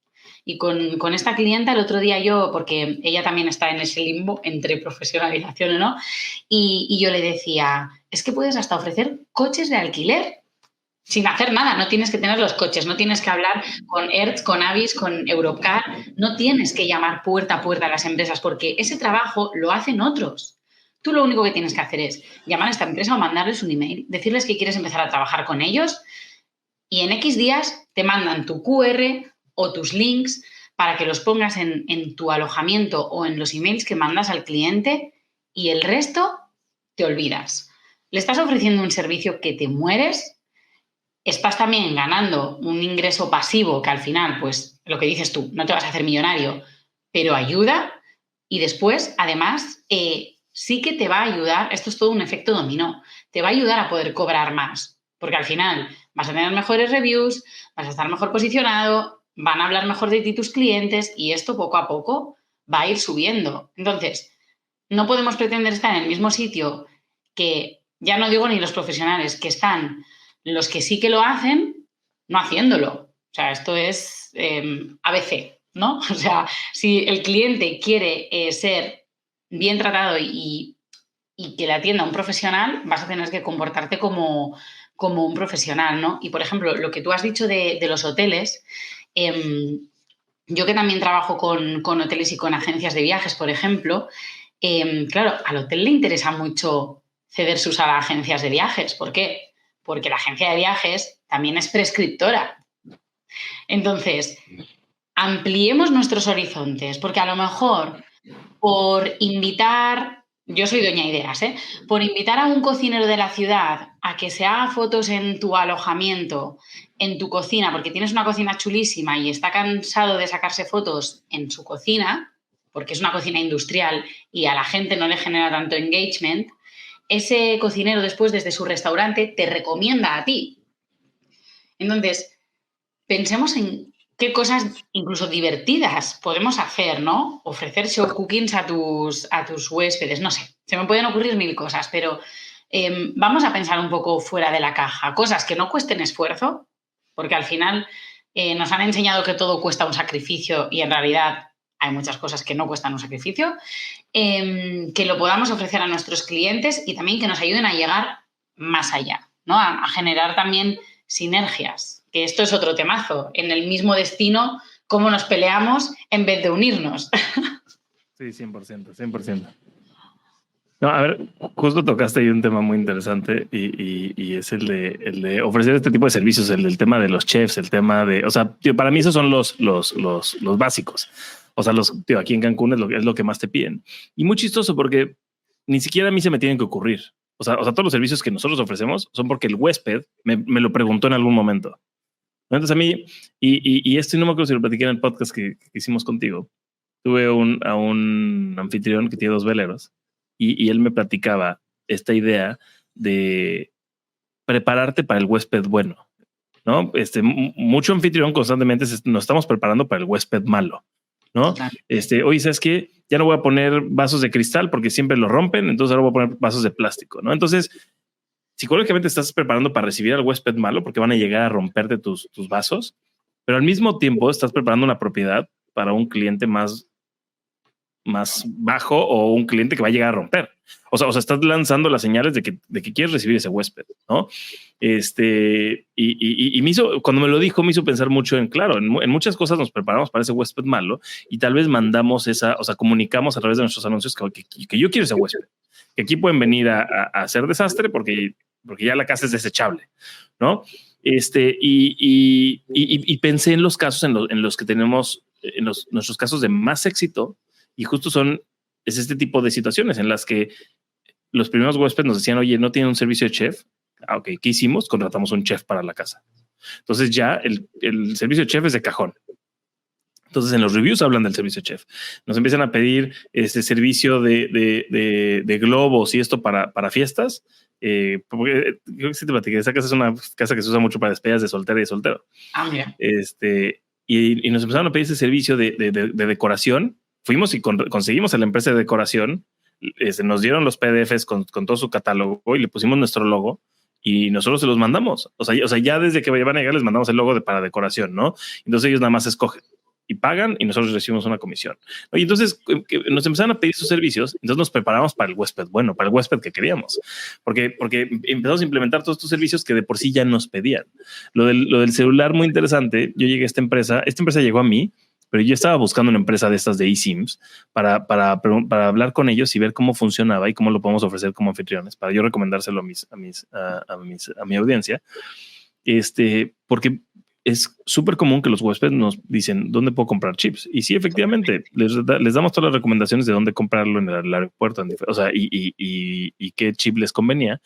Y con esta clienta el otro día yo, porque ella también está en ese limbo entre profesionalización o no, y yo le decía, es que puedes hasta ofrecer coches de alquiler sin hacer nada, no tienes que tener los coches, no tienes que hablar con Hertz, con Avis, con Europcar, no tienes que llamar puerta a puerta a las empresas porque ese trabajo lo hacen otros. Tú lo único que tienes que hacer es llamar a esta empresa o mandarles un email, decirles que quieres empezar a trabajar con ellos y en X días te mandan tu QR o tus links para que los pongas en tu alojamiento o en los emails que mandas al cliente y el resto te olvidas. Le estás ofreciendo un servicio que te mueres. Estás también ganando un ingreso pasivo que al final, pues lo que dices tú, no te vas a hacer millonario, pero ayuda y después, además, sí que te va a ayudar, esto es todo un efecto dominó, te va a ayudar a poder cobrar más, porque al final vas a tener mejores reviews, vas a estar mejor posicionado, van a hablar mejor de ti tus clientes y esto poco a poco va a ir subiendo. Entonces, no podemos pretender estar en el mismo sitio que, ya no digo ni los profesionales, que están los que sí que lo hacen, no haciéndolo. O sea, esto es ABC, ¿no? O sea, si el cliente quiere ser bien tratado y que le atienda un profesional, vas a tener que comportarte como un profesional, ¿no? Y, por ejemplo, lo que tú has dicho de los hoteles, yo que también trabajo con hoteles y con agencias de viajes, por ejemplo, claro, al hotel le interesa mucho ceder sus a las agencias de viajes. ¿Por qué? Porque la agencia de viajes también es prescriptora. Entonces, ampliemos nuestros horizontes, porque a lo mejor por invitar, yo soy doña ideas, por invitar a un cocinero de la ciudad a que se haga fotos en tu alojamiento, en tu cocina, porque tienes una cocina chulísima y está cansado de sacarse fotos en su cocina, porque es una cocina industrial y a la gente no le genera tanto engagement, ese cocinero después desde su restaurante te recomienda a ti. Entonces, pensemos en qué cosas incluso divertidas podemos hacer, ¿no? Ofrecer show cookings a tus huéspedes, no sé, se me pueden ocurrir mil cosas, pero vamos a pensar un poco fuera de la caja, cosas que no cuesten esfuerzo, porque al final nos han enseñado que todo cuesta un sacrificio y en realidad hay muchas cosas que no cuestan un sacrificio, que lo podamos ofrecer a nuestros clientes y también que nos ayuden a llegar más allá, ¿no? A generar también sinergias, que esto es otro temazo. En el mismo destino, cómo nos peleamos en vez de unirnos. Sí, 100%, 100%. No, a ver, justo tocaste ahí un tema muy interesante y es el de ofrecer este tipo de servicios, el tema de los chefs, el tema de, o sea, tío, para mí esos son los básicos. O sea, tío, aquí en Cancún es lo que más te piden. Y muy chistoso porque ni siquiera a mí se me tienen que ocurrir. O sea, todos los servicios que nosotros ofrecemos son porque el huésped me lo preguntó en algún momento. Entonces a mí, y esto no me acuerdo si lo platiqué en el podcast que hicimos contigo, tuve a un anfitrión que tiene 2 veleros y él me platicaba esta idea de prepararte para el huésped bueno, ¿no? Mucho anfitrión constantemente nos estamos preparando para el huésped malo, ¿no? Claro. Oye, ¿sabes qué? Ya no voy a poner vasos de cristal porque siempre lo rompen, entonces ahora voy a poner vasos de plástico, ¿no? Entonces, psicológicamente estás preparando para recibir al huésped malo porque van a llegar a romperte tus vasos, pero al mismo tiempo estás preparando una propiedad para un cliente más bajo o un cliente que va a llegar a romper. O sea, estás lanzando las señales de que quieres recibir ese huésped, ¿no? Y me hizo, cuando me lo dijo, me hizo pensar mucho en, claro, en muchas cosas nos preparamos para ese huésped malo y tal vez mandamos comunicamos a través de nuestros anuncios que yo quiero ese huésped, que aquí pueden venir a hacer desastre porque ya la casa es desechable, ¿no? Y pensé en los casos en los que tenemos, nuestros casos de más éxito. Y justo es este tipo de situaciones en las que los primeros huéspedes nos decían, oye, ¿no tienen un servicio de chef? Ah, ok, ¿qué hicimos? Contratamos un chef para la casa. Entonces ya el servicio chef es de cajón. Entonces en los reviews hablan del servicio chef. Nos empiezan a pedir este servicio de globos y esto para fiestas. Porque creo que sí te platiqué, esa casa es una casa que se usa mucho para despedidas de soltera y de soltero. Mira. Y nos empezaron a pedir ese servicio de decoración. Fuimos y conseguimos a la empresa de decoración. Nos dieron los PDFs con todo su catálogo y le pusimos nuestro logo y nosotros se los mandamos. O sea, ya desde que van a llegar les mandamos el logo para decoración, ¿no? Entonces ellos nada más escogen y pagan y nosotros recibimos una comisión. Y entonces nos empezaron a pedir sus servicios, entonces nos preparamos para el huésped bueno, para el huésped que queríamos, porque empezamos a implementar todos estos servicios que de por sí ya nos pedían. Lo del celular, muy interesante. Yo llegué a esta empresa llegó a mí, pero yo estaba buscando una empresa de estas de eSIMs para hablar con ellos y ver cómo funcionaba y cómo lo podemos ofrecer como anfitriones, para yo recomendárselo a mi audiencia. Porque es súper común que los huéspedes nos dicen dónde puedo comprar chips. Y sí, efectivamente, les damos todas las recomendaciones de dónde comprarlo en el aeropuerto, o sea, y qué chip les convenía.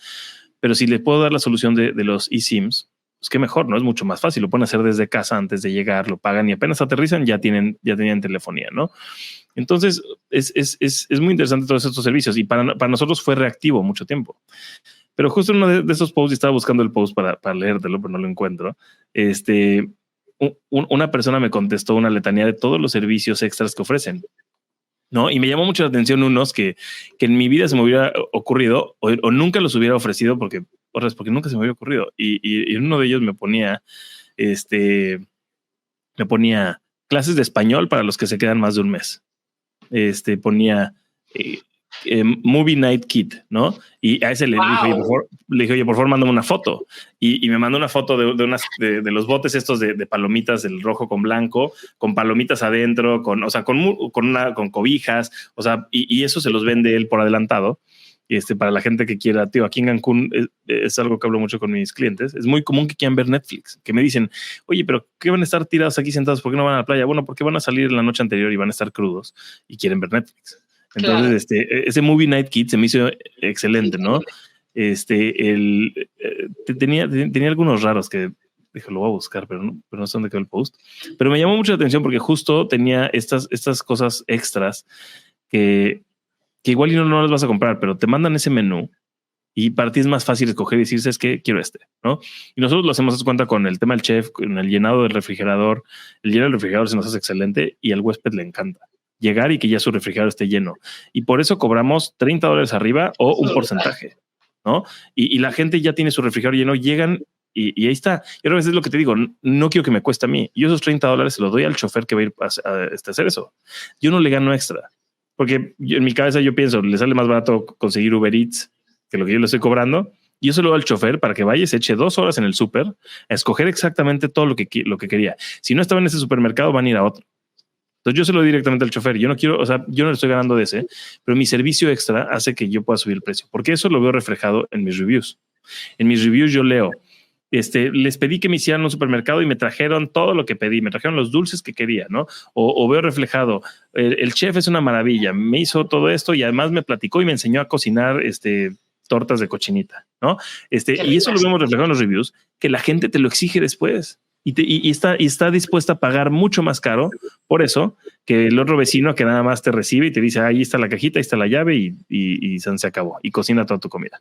Pero si les puedo dar la solución de los eSIMs, pues qué mejor, ¿no? Es mucho más fácil. Lo pueden hacer desde casa antes de llegar, lo pagan y apenas aterrizan ya tenían telefonía, ¿no? Entonces, es muy interesante todos estos servicios y para nosotros fue reactivo mucho tiempo. Pero justo en uno de esos posts, estaba buscando el post para leértelo, pero no lo encuentro. Una persona me contestó una letanía de todos los servicios extras que ofrecen, ¿no? Y me llamó mucho la atención unos que en mi vida se me hubiera ocurrido o nunca los hubiera ofrecido porque nunca se me hubiera ocurrido. Y uno de ellos me ponía clases de español para los que se quedan más de un mes. Ponía Movie Night Kit, ¿no? Y a ese le dije, oye, por favor, mándame una foto. Y me mandó una foto de los botes estos de palomitas, del rojo con blanco, con palomitas adentro, con cobijas, o sea, y eso se los vende él por adelantado. Para la gente que quiera, tío, aquí en Cancún es algo que hablo mucho con mis clientes. Es muy común que quieran ver Netflix, que me dicen, oye, pero ¿qué van a estar tirados aquí sentados? ¿Por qué no van a la playa? Bueno, porque van a salir la noche anterior y van a estar crudos y quieren ver Netflix. Entonces, claro. Ese Movie Night Kit se me hizo excelente, ¿no? Tenía algunos raros que dije, lo voy a buscar, pero no sé dónde quedó el post. Pero me llamó mucho la atención porque justo tenía estas cosas extras que igual y no las vas a comprar, pero te mandan ese menú y para ti es más fácil escoger y decir, ¿sabes qué? Quiero ¿no? Y nosotros lo hacemos cuenta con el tema del chef, con el llenado del refrigerador. El llenado del refrigerador se nos hace excelente y al huésped le encanta llegar y que ya su refrigerador esté lleno. Y por eso cobramos $30 arriba o un porcentaje, ¿no? Y la gente ya tiene su refrigerador lleno, llegan y ahí está. Y a veces es lo que te digo, no quiero que me cueste a mí. Yo esos $30 se los doy al chofer que va a ir a hacer eso. Yo no le gano extra. Porque en mi cabeza yo pienso, le sale más barato conseguir Uber Eats que lo que yo le estoy cobrando. Y yo se lo doy al chofer para que vaya y se eche 2 horas en el súper a escoger exactamente todo lo que quería. Si no estaba en ese supermercado, van a ir a otro. Entonces yo se lo doy directamente al chofer. Yo no quiero, o sea, yo no le estoy ganando de ese, pero mi servicio extra hace que yo pueda subir el precio. Porque eso lo veo reflejado en mis reviews. En mis reviews yo leo, les pedí que me hicieran un supermercado y me trajeron todo lo que pedí, me trajeron los dulces que quería, ¿no? O veo reflejado, el chef es una maravilla, me hizo todo esto y además me platicó y me enseñó a cocinar tortas de cochinita, ¿no? Y eso lo vemos reflejado en los reviews, que la gente te lo exige después y está dispuesta a pagar mucho más caro por eso que el otro vecino que nada más te recibe y te dice, ahí está la cajita, ahí está la llave y se acabó y cocina toda tu comida.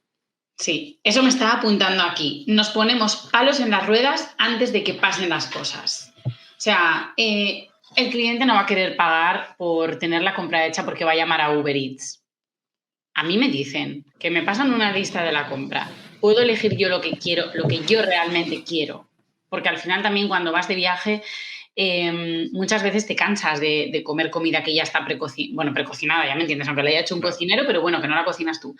Sí, eso me estaba apuntando aquí. Nos ponemos palos en las ruedas antes de que pasen las cosas. O sea, el cliente no va a querer pagar por tener la compra hecha porque va a llamar a Uber Eats. A mí me dicen que me pasan una lista de la compra. Puedo elegir yo lo que quiero, lo que yo realmente quiero. Porque al final también cuando vas de viaje muchas veces te cansas de comer comida que ya está precocinada, ya me entiendes, aunque la haya hecho un cocinero, pero bueno, que no la cocinas tú.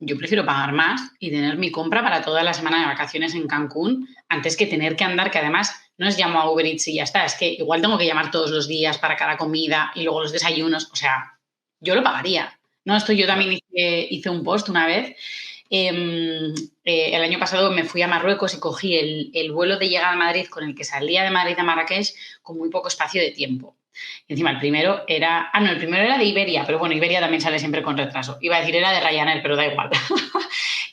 Yo prefiero pagar más y tener mi compra para toda la semana de vacaciones en Cancún antes que tener que andar, que además no es llamo a Uber Eats y ya está, es que igual tengo que llamar todos los días para cada comida y luego los desayunos, o sea, yo lo pagaría. No, yo también hice un post una vez. El año pasado me fui a Marruecos y cogí el vuelo de llegada a Madrid con el que salía de Madrid a Marrakech con muy poco espacio de tiempo. Y encima el primero era de Iberia, pero bueno, Iberia también sale siempre con retraso. Iba a decir era de Ryanair, pero da igual.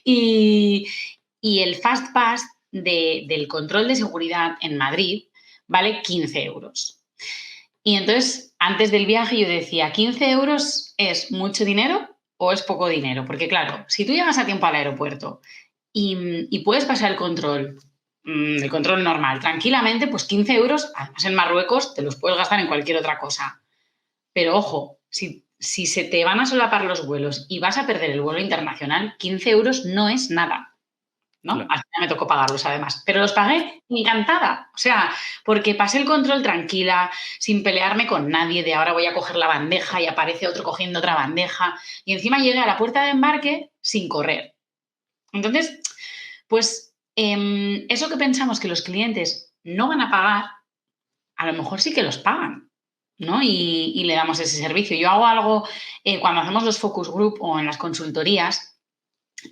y el Fast Pass del control de seguridad en Madrid vale 15 euros. Y entonces, antes del viaje yo decía, ¿15 euros es mucho dinero o es poco dinero? Porque claro, si tú llegas a tiempo al aeropuerto y puedes pasar el control normal, tranquilamente, pues 15 euros, además en Marruecos, te los puedes gastar en cualquier otra cosa. Pero ojo, si se te van a solapar los vuelos y vas a perder el vuelo internacional, 15 euros no es nada. ¿No? Claro. Al final me tocó pagarlos además, pero los pagué encantada, o sea, porque pasé el control tranquila, sin pelearme con nadie de ahora voy a coger la bandeja y aparece otro cogiendo otra bandeja y encima llegué a la puerta de embarque sin correr. Entonces, pues eso que pensamos que los clientes no van a pagar, a lo mejor sí que los pagan, ¿no? Y le damos ese servicio. Yo hago algo cuando hacemos los focus group o en las consultorías.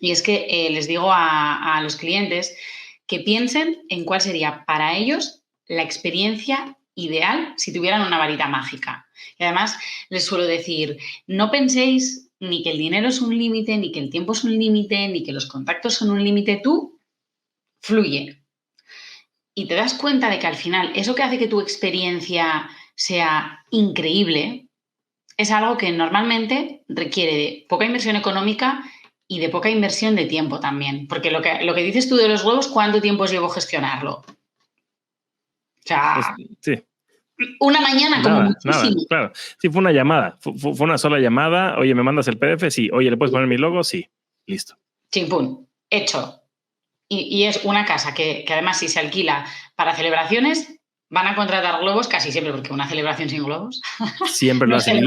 Y es que les digo a los clientes que piensen en cuál sería para ellos la experiencia ideal si tuvieran una varita mágica. Y además les suelo decir, no penséis ni que el dinero es un límite, ni que el tiempo es un límite, ni que los contactos son un límite. Tú fluye. Y te das cuenta de que al final eso que hace que tu experiencia sea increíble es algo que normalmente requiere de poca inversión económica y de poca inversión de tiempo también. Porque lo que dices tú de los huevos, ¿cuánto tiempo os llevó gestionarlo? O sea, sí. Una mañana como muchísimo. Nada, claro. Sí, fue una llamada. Fue una sola llamada. Oye, ¿me mandas el PDF? Sí. Oye, ¿le puedes poner mi logo? Sí. Listo. Chimpún. Hecho. Y es una casa que además si se alquila para celebraciones van a contratar globos casi siempre, porque una celebración sin globos. Siempre lo hacen.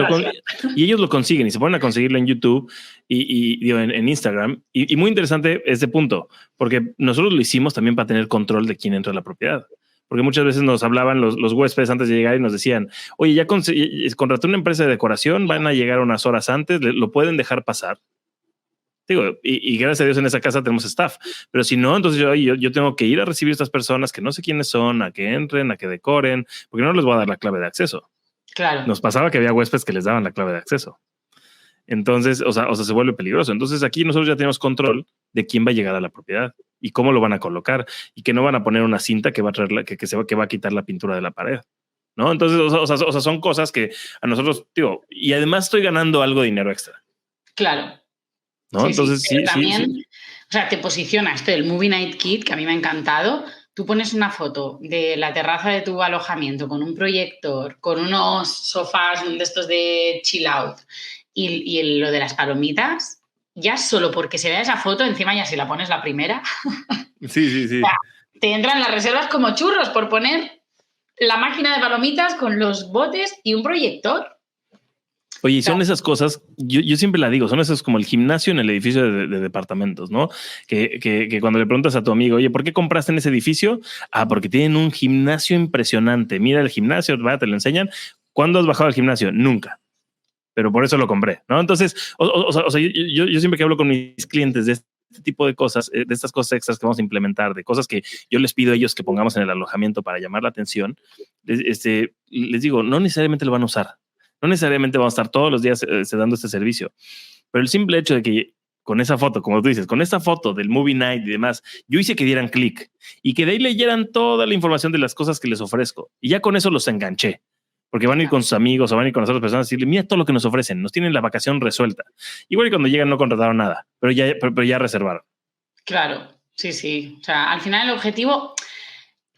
Y ellos lo consiguen y se ponen a conseguirlo en YouTube y en Instagram. Y muy interesante este punto, porque nosotros lo hicimos también para tener control de quién entra a la propiedad. Porque muchas veces nos hablaban los huéspedes antes de llegar y nos decían, oye, ya contraté una empresa de decoración, van a llegar unas horas antes, ¿lo pueden dejar pasar? Digo, y gracias a Dios en esa casa tenemos staff, pero si no, entonces yo tengo que ir a recibir a estas personas que no sé quiénes son, a que entren, a que decoren, porque no les voy a dar la clave de acceso. Claro. Nos pasaba que había huéspedes que les daban la clave de acceso. Entonces, o sea, se vuelve peligroso. Entonces aquí nosotros ya tenemos control de quién va a llegar a la propiedad y cómo lo van a colocar y que no van a poner una cinta que va a traer que va a quitar la pintura de la pared. ¿No? Entonces, o sea, son cosas que a nosotros, digo, y además estoy ganando algo de dinero extra. Claro. ¿No? Entonces, sí, también, sí. O sea, te posiciona esto del Movie Night Kit, que a mí me ha encantado. Tú pones una foto de la terraza de tu alojamiento con un proyector, con unos sofás de estos de chill out y lo de las palomitas, ya solo porque se vea esa foto, encima ya si la pones la primera. Sí. O sea, te entran las reservas como churros por poner la máquina de palomitas con los botes y un proyector. Oye, son esas cosas, yo siempre la digo, son esas como el gimnasio en el edificio de departamentos, ¿no? Que cuando le preguntas a tu amigo, oye, ¿por qué compraste en ese edificio? Ah, porque tienen un gimnasio impresionante. Mira el gimnasio, te lo enseñan. ¿Cuándo has bajado al gimnasio? Nunca. Pero por eso lo compré, ¿no? Entonces, o sea, yo siempre que hablo con mis clientes de este tipo de cosas, de estas cosas extras que vamos a implementar, de cosas que yo les pido a ellos que pongamos en el alojamiento para llamar la atención, les digo, no necesariamente lo van a usar. No necesariamente vamos a estar todos los días dando este servicio, pero el simple hecho de que con esa foto, como tú dices, con esta foto del Movie Night y demás, yo hice que dieran clic y que de ahí leyeran toda la información de las cosas que les ofrezco. Y ya con eso los enganché, porque van a ir con sus amigos o van a ir con las otras personas y decirle, mira todo lo que nos ofrecen, nos tienen la vacación resuelta. Igual y cuando llegan no contrataron nada, pero ya reservaron. Claro, sí. O sea, al final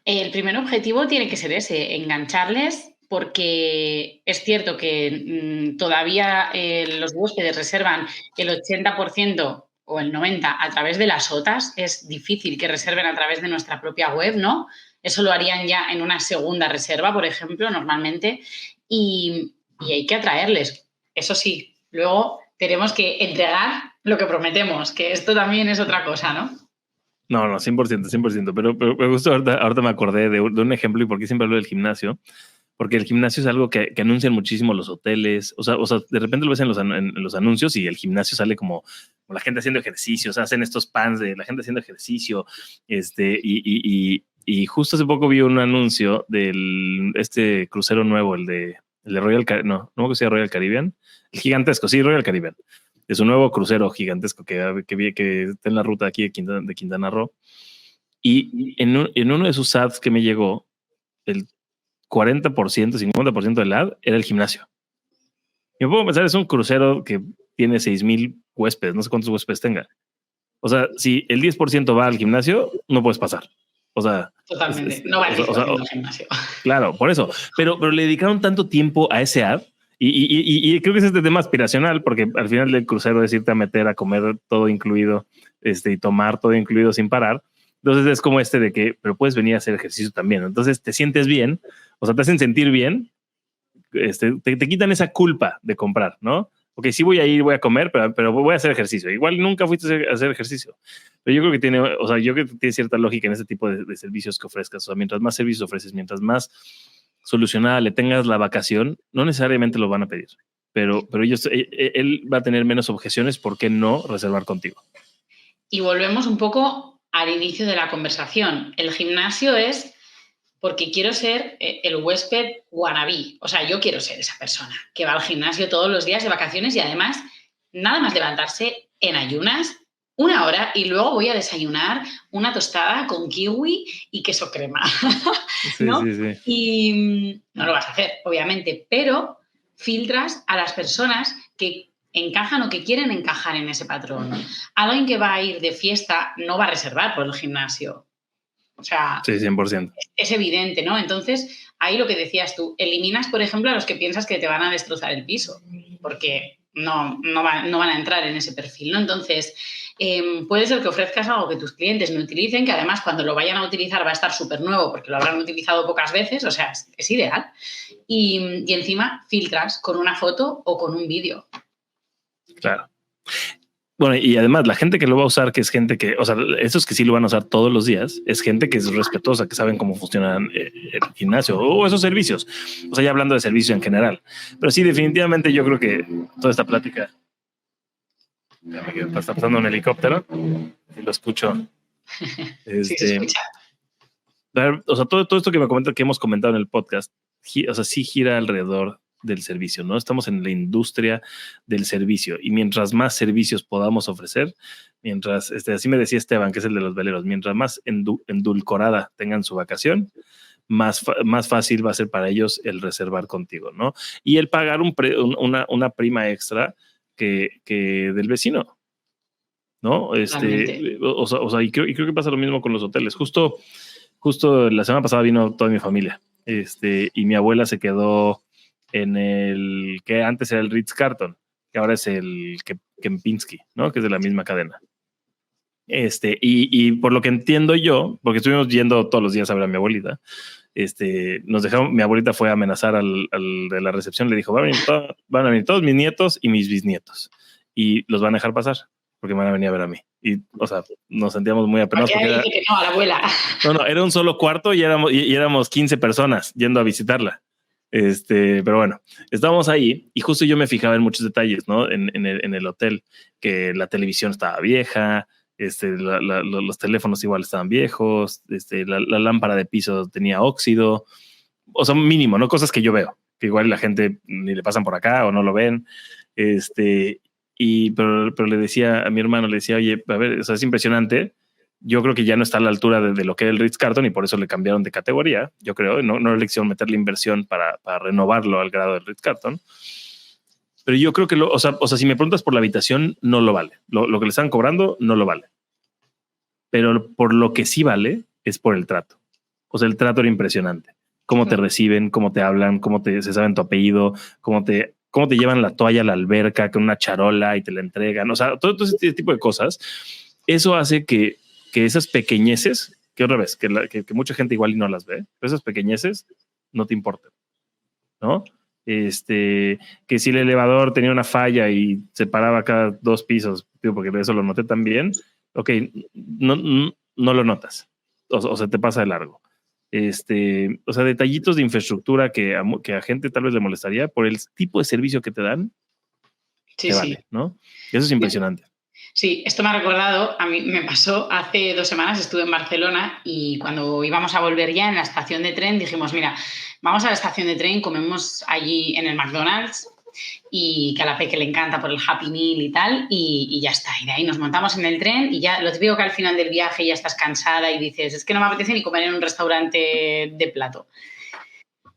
el primer objetivo tiene que ser ese, engancharles. Porque es cierto que todavía los huéspedes reservan el 80% o el 90% a través de las OTAs. Es difícil que reserven a través de nuestra propia web, ¿no? Eso lo harían ya en una segunda reserva, por ejemplo, normalmente. Y hay que atraerles. Eso sí, luego tenemos que entregar lo que prometemos, que esto también es otra cosa, ¿no? No, 100%. Pero justo ahorita me acordé de un ejemplo y por qué siempre hablo del gimnasio. Porque el gimnasio es algo que anuncian muchísimo los hoteles. O sea, de repente lo ves en los anuncios y el gimnasio sale como la gente haciendo ejercicio. O sea, hacen estos pans de la gente haciendo ejercicio. Y justo hace poco vi un anuncio del crucero nuevo, el de Royal Caribbean. No me acuerdo si era Royal Caribbean. El gigantesco, sí, Royal Caribbean. Es un nuevo crucero gigantesco que está en la ruta aquí de Quintana Roo. Y en uno de sus ads que me llegó, el 40%, 50% del ad era el gimnasio. Y me puedo pensar, es un crucero que tiene 6,000 huéspedes, no sé cuántos huéspedes tenga. O sea, si el 10% va al gimnasio, no puedes pasar. O sea, totalmente. No va el 10% al gimnasio. Claro, por eso. Pero le dedicaron tanto tiempo a ese ad y creo que es este tema aspiracional, porque al final del crucero es irte a meter a comer todo incluido y tomar todo incluido sin parar. Entonces es como de que, pero puedes venir a hacer ejercicio también. Entonces te sientes bien, o sea, te hacen sentir bien, te quitan esa culpa de comprar, ¿no? Ok, sí voy a ir, voy a comer, pero voy a hacer ejercicio. Igual nunca fuiste a hacer ejercicio. Pero yo creo que tiene cierta lógica en ese tipo de servicios que ofrezcas. O sea, mientras más servicios ofreces, mientras más solucionada le tengas la vacación, no necesariamente lo van a pedir. Pero él va a tener menos objeciones. ¿Por qué no reservar contigo? Y volvemos un poco al inicio de la conversación. El gimnasio es porque quiero ser el huésped wannabe. O sea, yo quiero ser esa persona que va al gimnasio todos los días de vacaciones y además nada más levantarse en ayunas 1 hora y luego voy a desayunar una tostada con kiwi y queso crema. ¿No? Sí. Y no lo vas a hacer, obviamente, pero filtras a las personas que encajan o que quieren encajar en ese patrón. Alguien que va a ir de fiesta no va a reservar por el gimnasio. O sea, sí, 100%. Es evidente, ¿no? Entonces, ahí lo que decías tú, eliminas, por ejemplo, a los que piensas que te van a destrozar el piso, porque no van a entrar en ese perfil, ¿no? Entonces, puede ser que ofrezcas algo que tus clientes no utilicen, que además cuando lo vayan a utilizar va a estar súper nuevo porque lo habrán utilizado pocas veces, o sea, es ideal. Y encima filtras con una foto o con un vídeo. Claro. Bueno, y además la gente que lo va a usar, que es gente que, o sea, esos que sí lo van a usar todos los días, es gente que es respetuosa, que saben cómo funciona el gimnasio o esos servicios. O sea, ya hablando de servicio en general. Pero sí, definitivamente yo creo que toda esta plática, está pasando un helicóptero y lo escucho. Sí, se escucha. O sea, todo esto que hemos comentado en el podcast, o sea, sí gira alrededor del servicio, ¿no? Estamos en la industria del servicio y mientras más servicios podamos ofrecer, mientras, así me decía Esteban, que es el de los veleros, mientras más endulcorada tengan su vacación, más fácil va a ser para ellos el reservar contigo, ¿no? Y el pagar una prima extra que del vecino, ¿no? O sea, y creo que pasa lo mismo con los hoteles. Justo la semana pasada vino toda mi familia, y mi abuela se quedó en el que antes era el Ritz-Carlton, que ahora es el Kempinski, ¿no? Que es de la misma cadena. Y por lo que entiendo yo, porque estuvimos yendo todos los días a ver a mi abuelita, nos dejaron, mi abuelita fue a amenazar al de la recepción, le dijo, van a venir todos mis nietos y mis bisnietos, y los van a dejar pasar, porque van a venir a ver a mí. Y, o sea, nos sentíamos muy apenados. Porque dice que no, a la abuela. No, era un solo cuarto y éramos 15 personas yendo a visitarla. Pero bueno, estábamos ahí y justo yo me fijaba en muchos detalles, ¿no? En el hotel, que la televisión estaba vieja, los teléfonos igual estaban viejos, la lámpara de piso tenía óxido, o sea, mínimo, ¿no? Cosas que yo veo, que igual la gente ni le pasan por acá o no lo ven, pero le decía a mi hermano, le decía, oye, a ver, o sea, es impresionante. Yo creo que ya no está a la altura de lo que era el Ritz-Carlton y por eso le cambiaron de categoría, yo creo. No le quisieron meter la inversión para renovarlo al grado del Ritz-Carlton. Pero yo creo que, o sea, si me preguntas por la habitación, no lo vale. Lo que le están cobrando no lo vale. Pero por lo que sí vale es por el trato. O sea, el trato era impresionante. Cómo te reciben, cómo te hablan, se saben tu apellido, cómo te llevan la toalla a la alberca con una charola y te la entregan. O sea, todo ese tipo de cosas. Eso hace que esas pequeñeces, que otra vez, que mucha gente igual y no las ve, pero esas pequeñeces no te importan, ¿no? Que si el elevador tenía una falla y se paraba cada 2 pisos, porque eso lo noté también, ok, no lo notas, o se te pasa de largo. O sea, detallitos de infraestructura que a gente tal vez le molestaría por el tipo de servicio que te dan, sí, te vale, ¿no? Y eso es impresionante. Sí, esto me ha recordado, a mí me pasó hace 2 semanas, estuve en Barcelona y cuando íbamos a volver ya en la estación de tren dijimos, mira, vamos a la estación de tren, comemos allí en el McDonald's y que a la Peque le encanta por el Happy Meal y tal, y ya está. Y de ahí nos montamos en el tren y ya lo típico que al final del viaje ya estás cansada y dices, es que no me apetece ni comer en un restaurante de plato.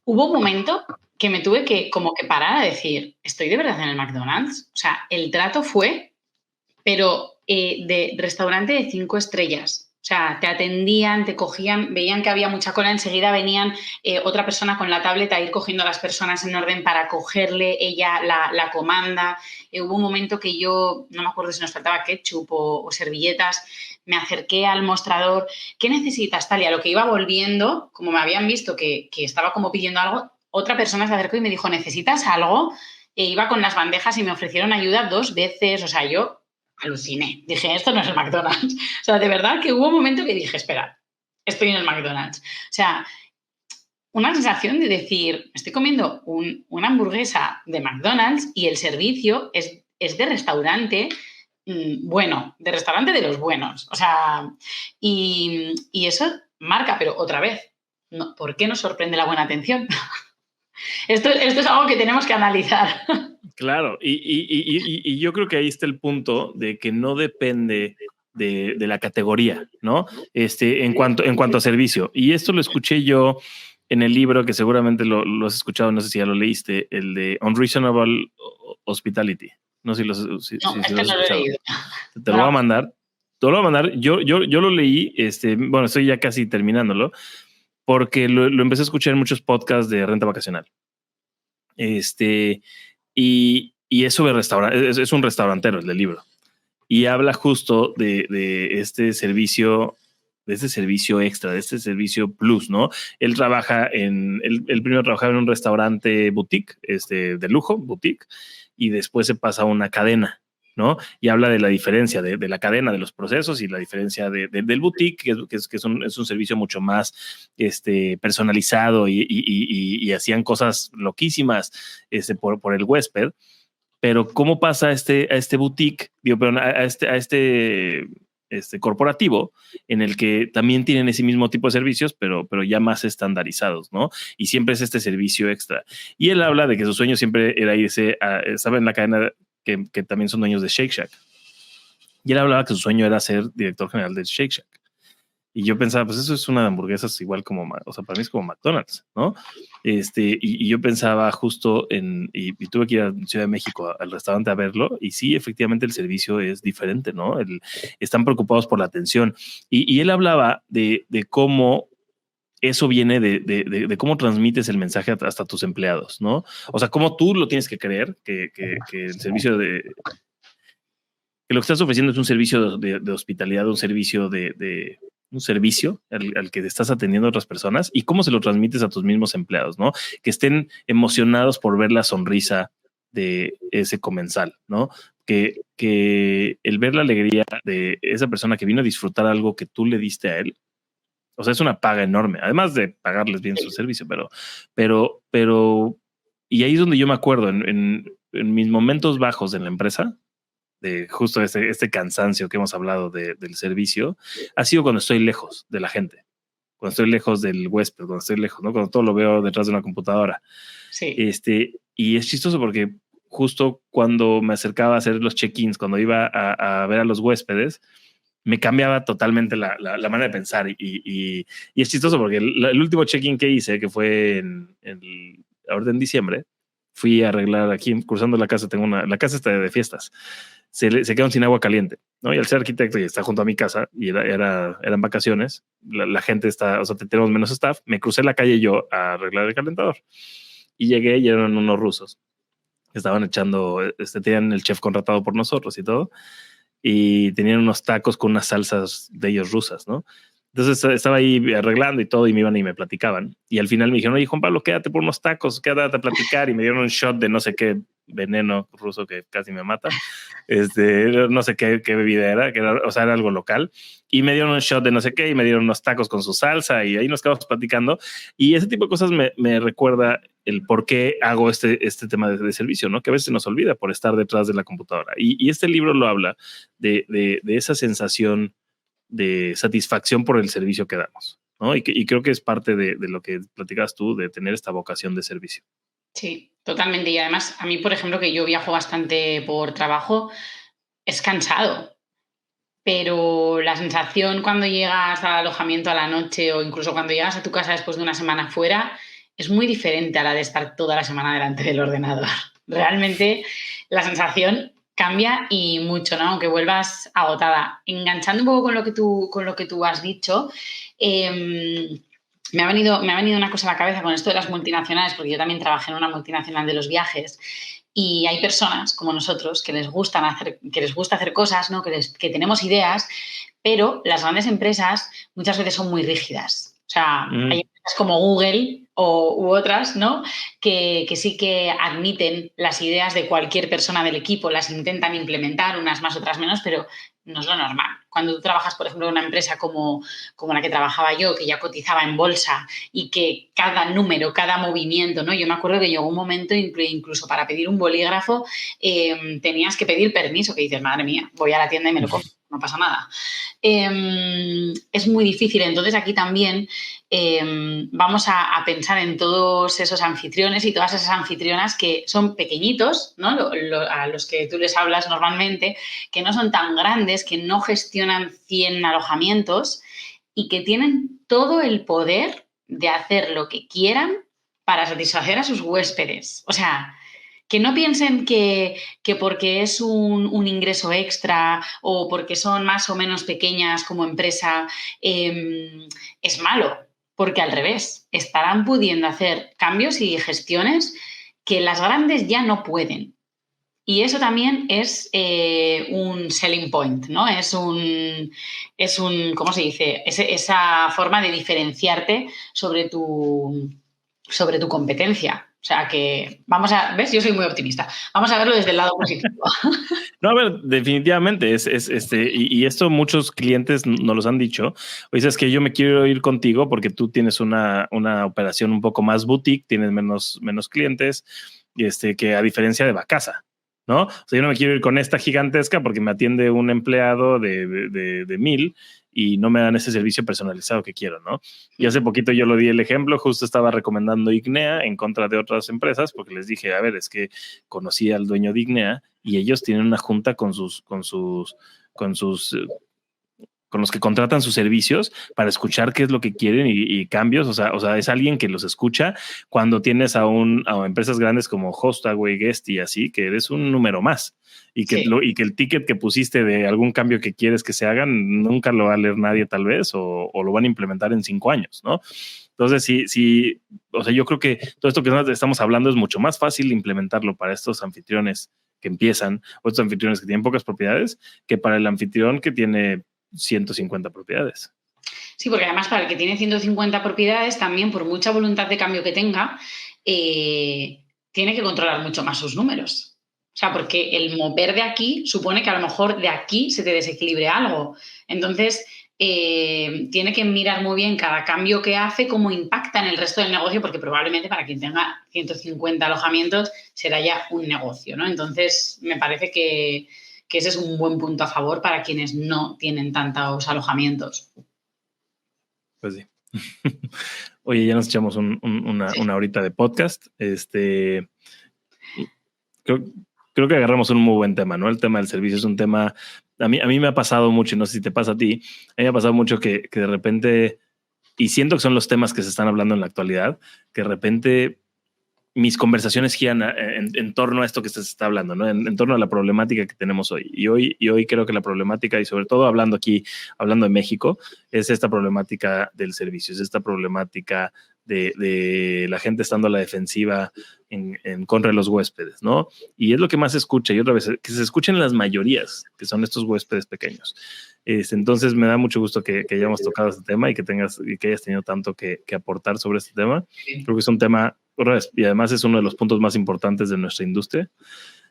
Hubo un momento que me tuve que como que parar a decir, ¿estoy de verdad en el McDonald's? O sea, el trato fue, pero de restaurante de 5 estrellas. O sea, te atendían, te cogían, veían que había mucha cola, enseguida venían otra persona con la tablet a ir cogiendo a las personas en orden para cogerle ella la comanda. Hubo un momento que yo, no me acuerdo si nos faltaba ketchup o servilletas, me acerqué al mostrador. ¿Qué necesitas, Talia? Lo que iba volviendo, como me habían visto que estaba como pidiendo algo, otra persona se acercó y me dijo, ¿necesitas algo? Iba con las bandejas y me ofrecieron ayuda 2 veces. O sea, yo aluciné. Dije, esto no es el McDonald's. O sea, de verdad que hubo un momento que dije, espera, estoy en el McDonald's. O sea, una sensación de decir, estoy comiendo una hamburguesa de McDonald's y el servicio es de restaurante, bueno, de restaurante de los buenos. O sea, y eso marca, pero otra vez, no, ¿por qué nos sorprende la buena atención? Esto es algo que tenemos que analizar. Claro, y yo creo que ahí está el punto de que no depende de la categoría, ¿no? En cuanto a servicio. Y esto lo escuché yo en el libro que seguramente lo has escuchado, no sé si ya lo leíste, el de Unreasonable Hospitality. No sé si No, si este lo has no lo he escuchado. leído. Te lo voy a mandar. Te lo voy a mandar. Yo lo leí, bueno, estoy ya casi terminándolo, porque lo empecé a escuchar en muchos podcasts de renta vacacional. Y es sobre restaurante, es un restaurantero el del libro. Y habla justo de este servicio extra, de este servicio plus, ¿no? Él primero trabajaba en un restaurante boutique, de lujo, boutique, y después se pasa a una cadena, ¿no? Y habla de la diferencia de la cadena, de los procesos y la diferencia del boutique, que es un servicio mucho más personalizado y hacían cosas loquísimas por el huésped. Pero cómo pasa a este boutique, a este corporativo, en el que también tienen ese mismo tipo de servicios, pero ya más estandarizados, ¿no? Y siempre es este servicio extra. Y él habla de que su sueño siempre era irse estaba en la cadena que también son dueños de Shake Shack. Y él hablaba que su sueño era ser director general de Shake Shack. Y yo pensaba, pues eso es una de hamburguesas igual como, o sea, para mí es como McDonald's, ¿no? Y yo pensaba justo y tuve que ir a Ciudad de México al restaurante a verlo, y sí, efectivamente el servicio es diferente, ¿no? Están preocupados por la atención. Y él hablaba de cómo eso viene de cómo transmites el mensaje hasta tus empleados, ¿no? O sea, cómo tú lo tienes que creer, que el servicio que lo que estás ofreciendo es un servicio de hospitalidad, un servicio un servicio al que estás atendiendo a otras personas, y cómo se lo transmites a tus mismos empleados, ¿no? Que estén emocionados por ver la sonrisa de ese comensal, ¿no? Que el ver la alegría de esa persona que vino a disfrutar algo que tú le diste a él, o sea, es una paga enorme, además de pagarles bien su servicio, pero, y ahí es donde yo me acuerdo, en mis momentos bajos en la empresa, de justo este cansancio que hemos hablado del servicio, ha sido cuando estoy lejos de la gente, cuando estoy lejos del huésped, cuando estoy lejos, ¿no? Cuando todo lo veo detrás de una computadora. Sí. Y es chistoso porque justo cuando me acercaba a hacer los check-ins, cuando iba a ver a los huéspedes, me cambiaba totalmente la manera de pensar. Y es chistoso porque el último check-in que hice, que fue ahorita en diciembre, fui a arreglar aquí, cruzando la casa, la casa está de fiestas. Se quedaron sin agua caliente, ¿no? Y al ser arquitecto y está junto a mi casa y eran vacaciones, la gente o sea, tenemos menos staff, me crucé la calle yo a arreglar el calentador. Y llegué y eran unos rusos que estaban echando, tenían el chef contratado por nosotros y todo, y tenían unos tacos con unas salsas de ellos rusas, ¿no? Entonces estaba ahí arreglando y todo, y me iban y me platicaban. Y al final me dijeron, oye, Juan Pablo, quédate por unos tacos, quédate a platicar. Y me dieron un shot de no sé qué veneno ruso que casi me mata. No sé qué bebida era, o sea, era algo local. Y me dieron un shot de no sé qué, y me dieron unos tacos con su salsa, y ahí nos quedamos platicando. Y ese tipo de cosas me recuerda el por qué hago este tema de servicio, ¿no? Que a veces se nos olvida por estar detrás de la computadora. Y este libro lo habla de esa sensación de satisfacción por el servicio que damos, ¿no? Y creo que es parte de lo que platicas tú, de tener esta vocación de servicio. Sí, Totalmente. Y además, a mí, por ejemplo, que yo viajo bastante por trabajo, es cansado. Pero la sensación cuando llegas al alojamiento a la noche o incluso cuando llegas a tu casa después de una semana fuera es muy diferente a la de estar toda la semana delante del ordenador. Realmente la sensación cambia y mucho, ¿no? Aunque vuelvas agotada. Enganchando un poco con lo que tú has dicho, me ha venido una cosa a la cabeza con esto de las multinacionales, porque yo también trabajé en una multinacional de los viajes y hay personas como nosotros que les gusta hacer cosas, ¿no? Que tenemos ideas, pero las grandes empresas muchas veces son muy rígidas. O sea, hay empresas como Google u otras, ¿no? Que sí que admiten las ideas de cualquier persona del equipo, las intentan implementar, unas más, otras menos, pero no es lo normal. Cuando tú trabajas, por ejemplo, en una empresa como la que trabajaba yo, que ya cotizaba en bolsa y que cada número, cada movimiento, ¿no? Yo me acuerdo que llegó un momento, incluso para pedir un bolígrafo, tenías que pedir permiso, que dices, madre mía, voy a la tienda y me lo compro, no pasa nada. Es muy difícil. Entonces, aquí también vamos a pensar en todos esos anfitriones y todas esas anfitrionas que son pequeñitos, ¿no? A los que tú les hablas normalmente, que no son tan grandes, que no gestionan 100 alojamientos y que tienen todo el poder de hacer lo que quieran para satisfacer a sus huéspedes. O sea, que no piensen que porque es un ingreso extra o porque son más o menos pequeñas como empresa, es malo, porque al revés, estarán pudiendo hacer cambios y gestiones que las grandes ya no pueden. Y eso también es un selling point, ¿no? ¿Cómo se dice? Esa forma de diferenciarte sobre tu competencia. O sea que ¿ves? Yo soy muy optimista. Vamos a verlo desde el lado positivo. No, a ver, definitivamente y esto muchos clientes nos los han dicho. Oye, es que yo me quiero ir contigo porque tú tienes una operación un poco más boutique, tienes menos clientes, que a diferencia de Vacasa, ¿no? O sea, yo no me quiero ir con esta gigantesca porque me atiende un empleado de 1,000 y no me dan ese servicio personalizado que quiero, ¿no? Y hace poquito yo lo di el ejemplo, justo estaba recomendando Ignea en contra de otras empresas porque les dije, a ver, es que conocí al dueño de Ignea y ellos tienen una junta con los que contratan sus servicios para escuchar qué es lo que quieren y cambios. O sea, es alguien que los escucha cuando tienes a empresas grandes como Hostaway, Guest y así, que eres un número más y que, Sí. y que el ticket que pusiste de algún cambio que quieres que se hagan nunca lo va a leer nadie tal vez o lo van a implementar en 5 años, ¿no? Entonces, sí, o sea, yo creo que todo esto que estamos hablando es mucho más fácil implementarlo para estos anfitriones que empiezan o estos anfitriones que tienen pocas propiedades que para el anfitrión que tiene 150 propiedades. Sí, porque además para el que tiene 150 propiedades, también por mucha voluntad de cambio que tenga, tiene que controlar mucho más sus números. O sea, porque el mover de aquí supone que a lo mejor de aquí se te desequilibre algo. Entonces, tiene que mirar muy bien cada cambio que hace, cómo impacta en el resto del negocio, porque probablemente para quien tenga 150 alojamientos será ya un negocio, ¿no? Entonces, me parece que ese es un buen punto a favor para quienes no tienen tantos alojamientos. Pues sí. Oye, ya nos echamos una horita de podcast. Creo que agarramos un muy buen tema, ¿no? El tema del servicio es un tema, a mí me ha pasado mucho, no sé si te pasa a ti, a mí me ha pasado mucho que de repente, y siento que son los temas que se están hablando en la actualidad, que de repente mis conversaciones giran en torno a esto que se está hablando, ¿no? En torno a la problemática que tenemos hoy. Y hoy creo que la problemática, y sobre todo hablando de México, es esta problemática del servicio, es esta problemática de la gente estando a la defensiva en contra de los huéspedes, ¿no? Y es lo que más se escucha, y otra vez, que se escuchen las mayorías, que son estos huéspedes pequeños. Entonces me da mucho gusto que hayamos tocado este tema y que hayas tenido tanto que aportar sobre este tema. Creo que es un tema, y además es uno de los puntos más importantes de nuestra industria.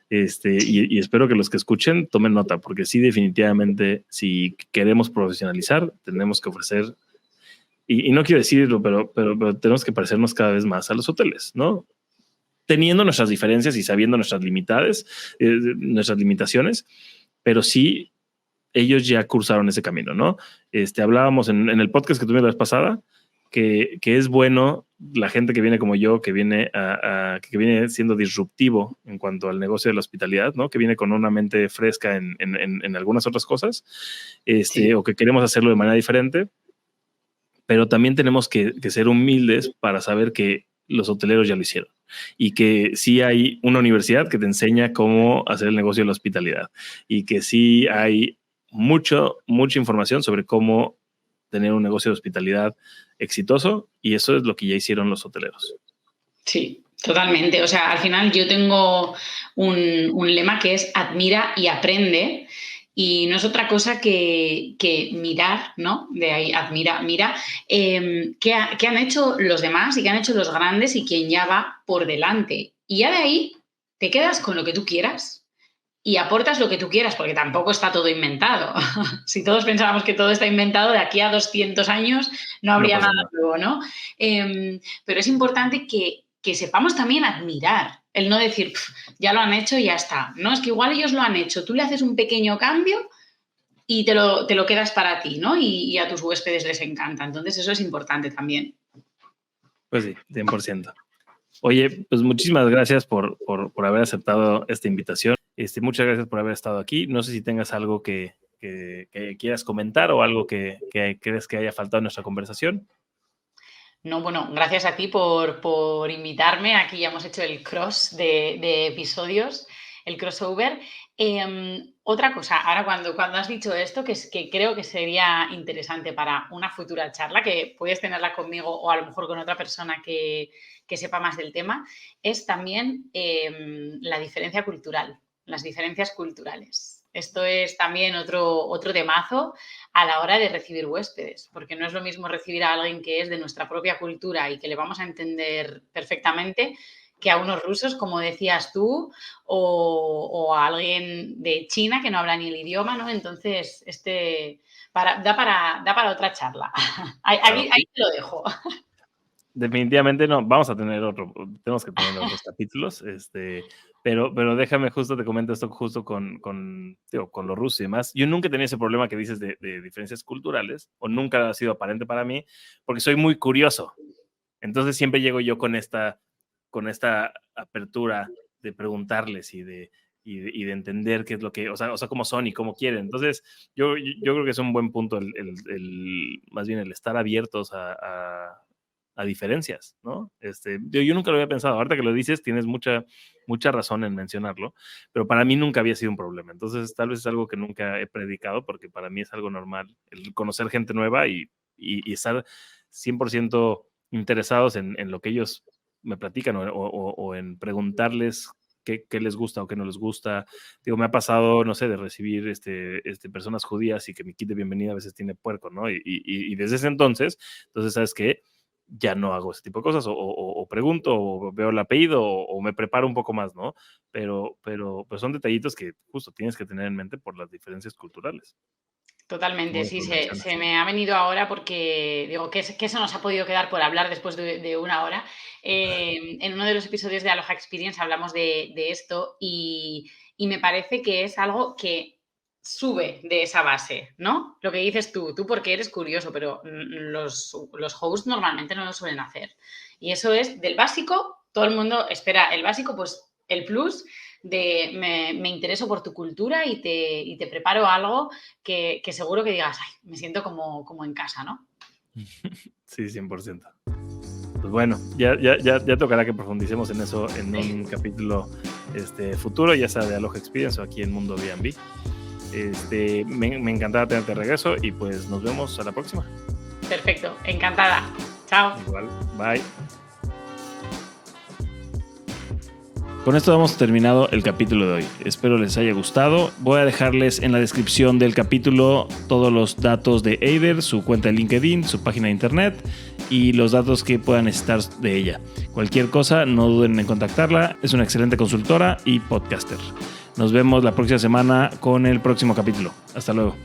Y espero que los que escuchen tomen nota, porque sí, definitivamente, si queremos profesionalizar, tenemos que ofrecer, y no quiero decirlo, pero tenemos que parecernos cada vez más a los hoteles, ¿no? Teniendo nuestras diferencias y sabiendo nuestras limitaciones, pero sí, ellos ya cursaron ese camino, ¿no? Hablábamos en el podcast que tuvimos la vez pasada, que es bueno la gente que viene como yo, que viene que viene siendo disruptivo en cuanto al negocio de la hospitalidad, ¿no? Que viene con una mente fresca en algunas otras cosas, Sí. o que queremos hacerlo de manera diferente, pero también tenemos que ser humildes para saber que los hoteleros ya lo hicieron y que sí hay una universidad que te enseña cómo hacer el negocio de la hospitalidad y que sí hay mucha información sobre cómo tener un negocio de hospitalidad exitoso, y eso es lo que ya hicieron los hoteleros. Sí, totalmente. O sea, al final yo tengo un lema que es admira y aprende, y no es otra cosa que mirar, ¿no? De ahí, admira, mira, qué han hecho los demás y qué han hecho los grandes y quién ya va por delante. Y ya de ahí te quedas con lo que tú quieras y aportas lo que tú quieras, porque tampoco está todo inventado. Si todos pensábamos que todo está inventado, de aquí a 200 años no habría nada nuevo, ¿no? Pero es importante que sepamos también admirar, el no decir, ya lo han hecho y ya está. No, es que igual ellos lo han hecho, tú le haces un pequeño cambio y te lo quedas para ti, ¿no? Y a tus huéspedes les encanta. Entonces eso es importante también. Pues sí, 100%. Oye, pues muchísimas gracias por haber aceptado esta invitación. Muchas gracias por haber estado aquí. No sé si tengas algo que quieras comentar o algo que crees que haya faltado en nuestra conversación. No, bueno, gracias a ti por invitarme. Aquí ya hemos hecho el cross de episodios, el crossover. Otra cosa, ahora cuando has dicho esto, que creo que sería interesante para una futura charla, que puedes tenerla conmigo o a lo mejor con otra persona que sepa más del tema, es también la diferencia cultural, las diferencias culturales. Esto es también otro temazo a la hora de recibir huéspedes, porque no es lo mismo recibir a alguien que es de nuestra propia cultura y que le vamos a entender perfectamente que a unos rusos, como decías tú, o a alguien de China que no habla ni el idioma, ¿no? Entonces, da para otra charla. Ahí te lo dejo. Definitivamente no, tenemos que tener otros capítulos, pero déjame te comento esto justo con los rusos y demás. Yo nunca he tenido ese problema que dices de diferencias culturales, o nunca ha sido aparente para mí, porque soy muy curioso. Entonces siempre llego yo con esta apertura de preguntarles y de entender qué es lo que, o sea, cómo son y cómo quieren. Entonces, yo creo que es un buen punto más bien el estar abiertos a diferencias, ¿no? Yo nunca lo había pensado. Ahorita que lo dices, tienes mucha razón en mencionarlo, pero para mí nunca había sido un problema. Entonces, tal vez es algo que nunca he predicado, porque para mí es algo normal el conocer gente nueva y estar 100% interesados en lo que ellos me platican o en preguntarles qué les gusta o qué no les gusta. Digo, me ha pasado, no sé, de recibir personas judías y que mi kit de bienvenida a veces tiene puerco, ¿no? Y desde ese entonces, ¿sabes qué? Ya no hago ese tipo de cosas, o pregunto, o veo el apellido, o me preparo un poco más, ¿no? Pero pues son detallitos que justo tienes que tener en mente por las diferencias culturales. Totalmente, sí, se me ha venido ahora porque digo que eso nos ha podido quedar por hablar después de una hora. En uno de los episodios de Aloha Experience hablamos de esto y me parece que es algo que sube de esa base, ¿no? Lo que dices tú porque eres curioso, pero los hosts normalmente no lo suelen hacer. Y eso es del básico, todo el mundo espera el básico, pues el plus de me intereso por tu cultura y te preparo algo que seguro que digas, ay, me siento como en casa, ¿no? Sí, 100%. Pues bueno, ya tocará que profundicemos en eso en un capítulo futuro, ya sea de Aloha Experience o aquí en Mundo B&B. Me encantaba tenerte de regreso y pues nos vemos a la próxima. Perfecto, encantada. Chao. Igual, bye. Con esto hemos terminado el capítulo de hoy. Espero les haya gustado. Voy a dejarles en la descripción del capítulo todos los datos de Eider, su cuenta de LinkedIn, su página de internet y los datos que puedan necesitar de ella. Cualquier cosa, no duden en contactarla. Es una excelente consultora y podcaster. Nos vemos la próxima semana con el próximo capítulo. Hasta luego.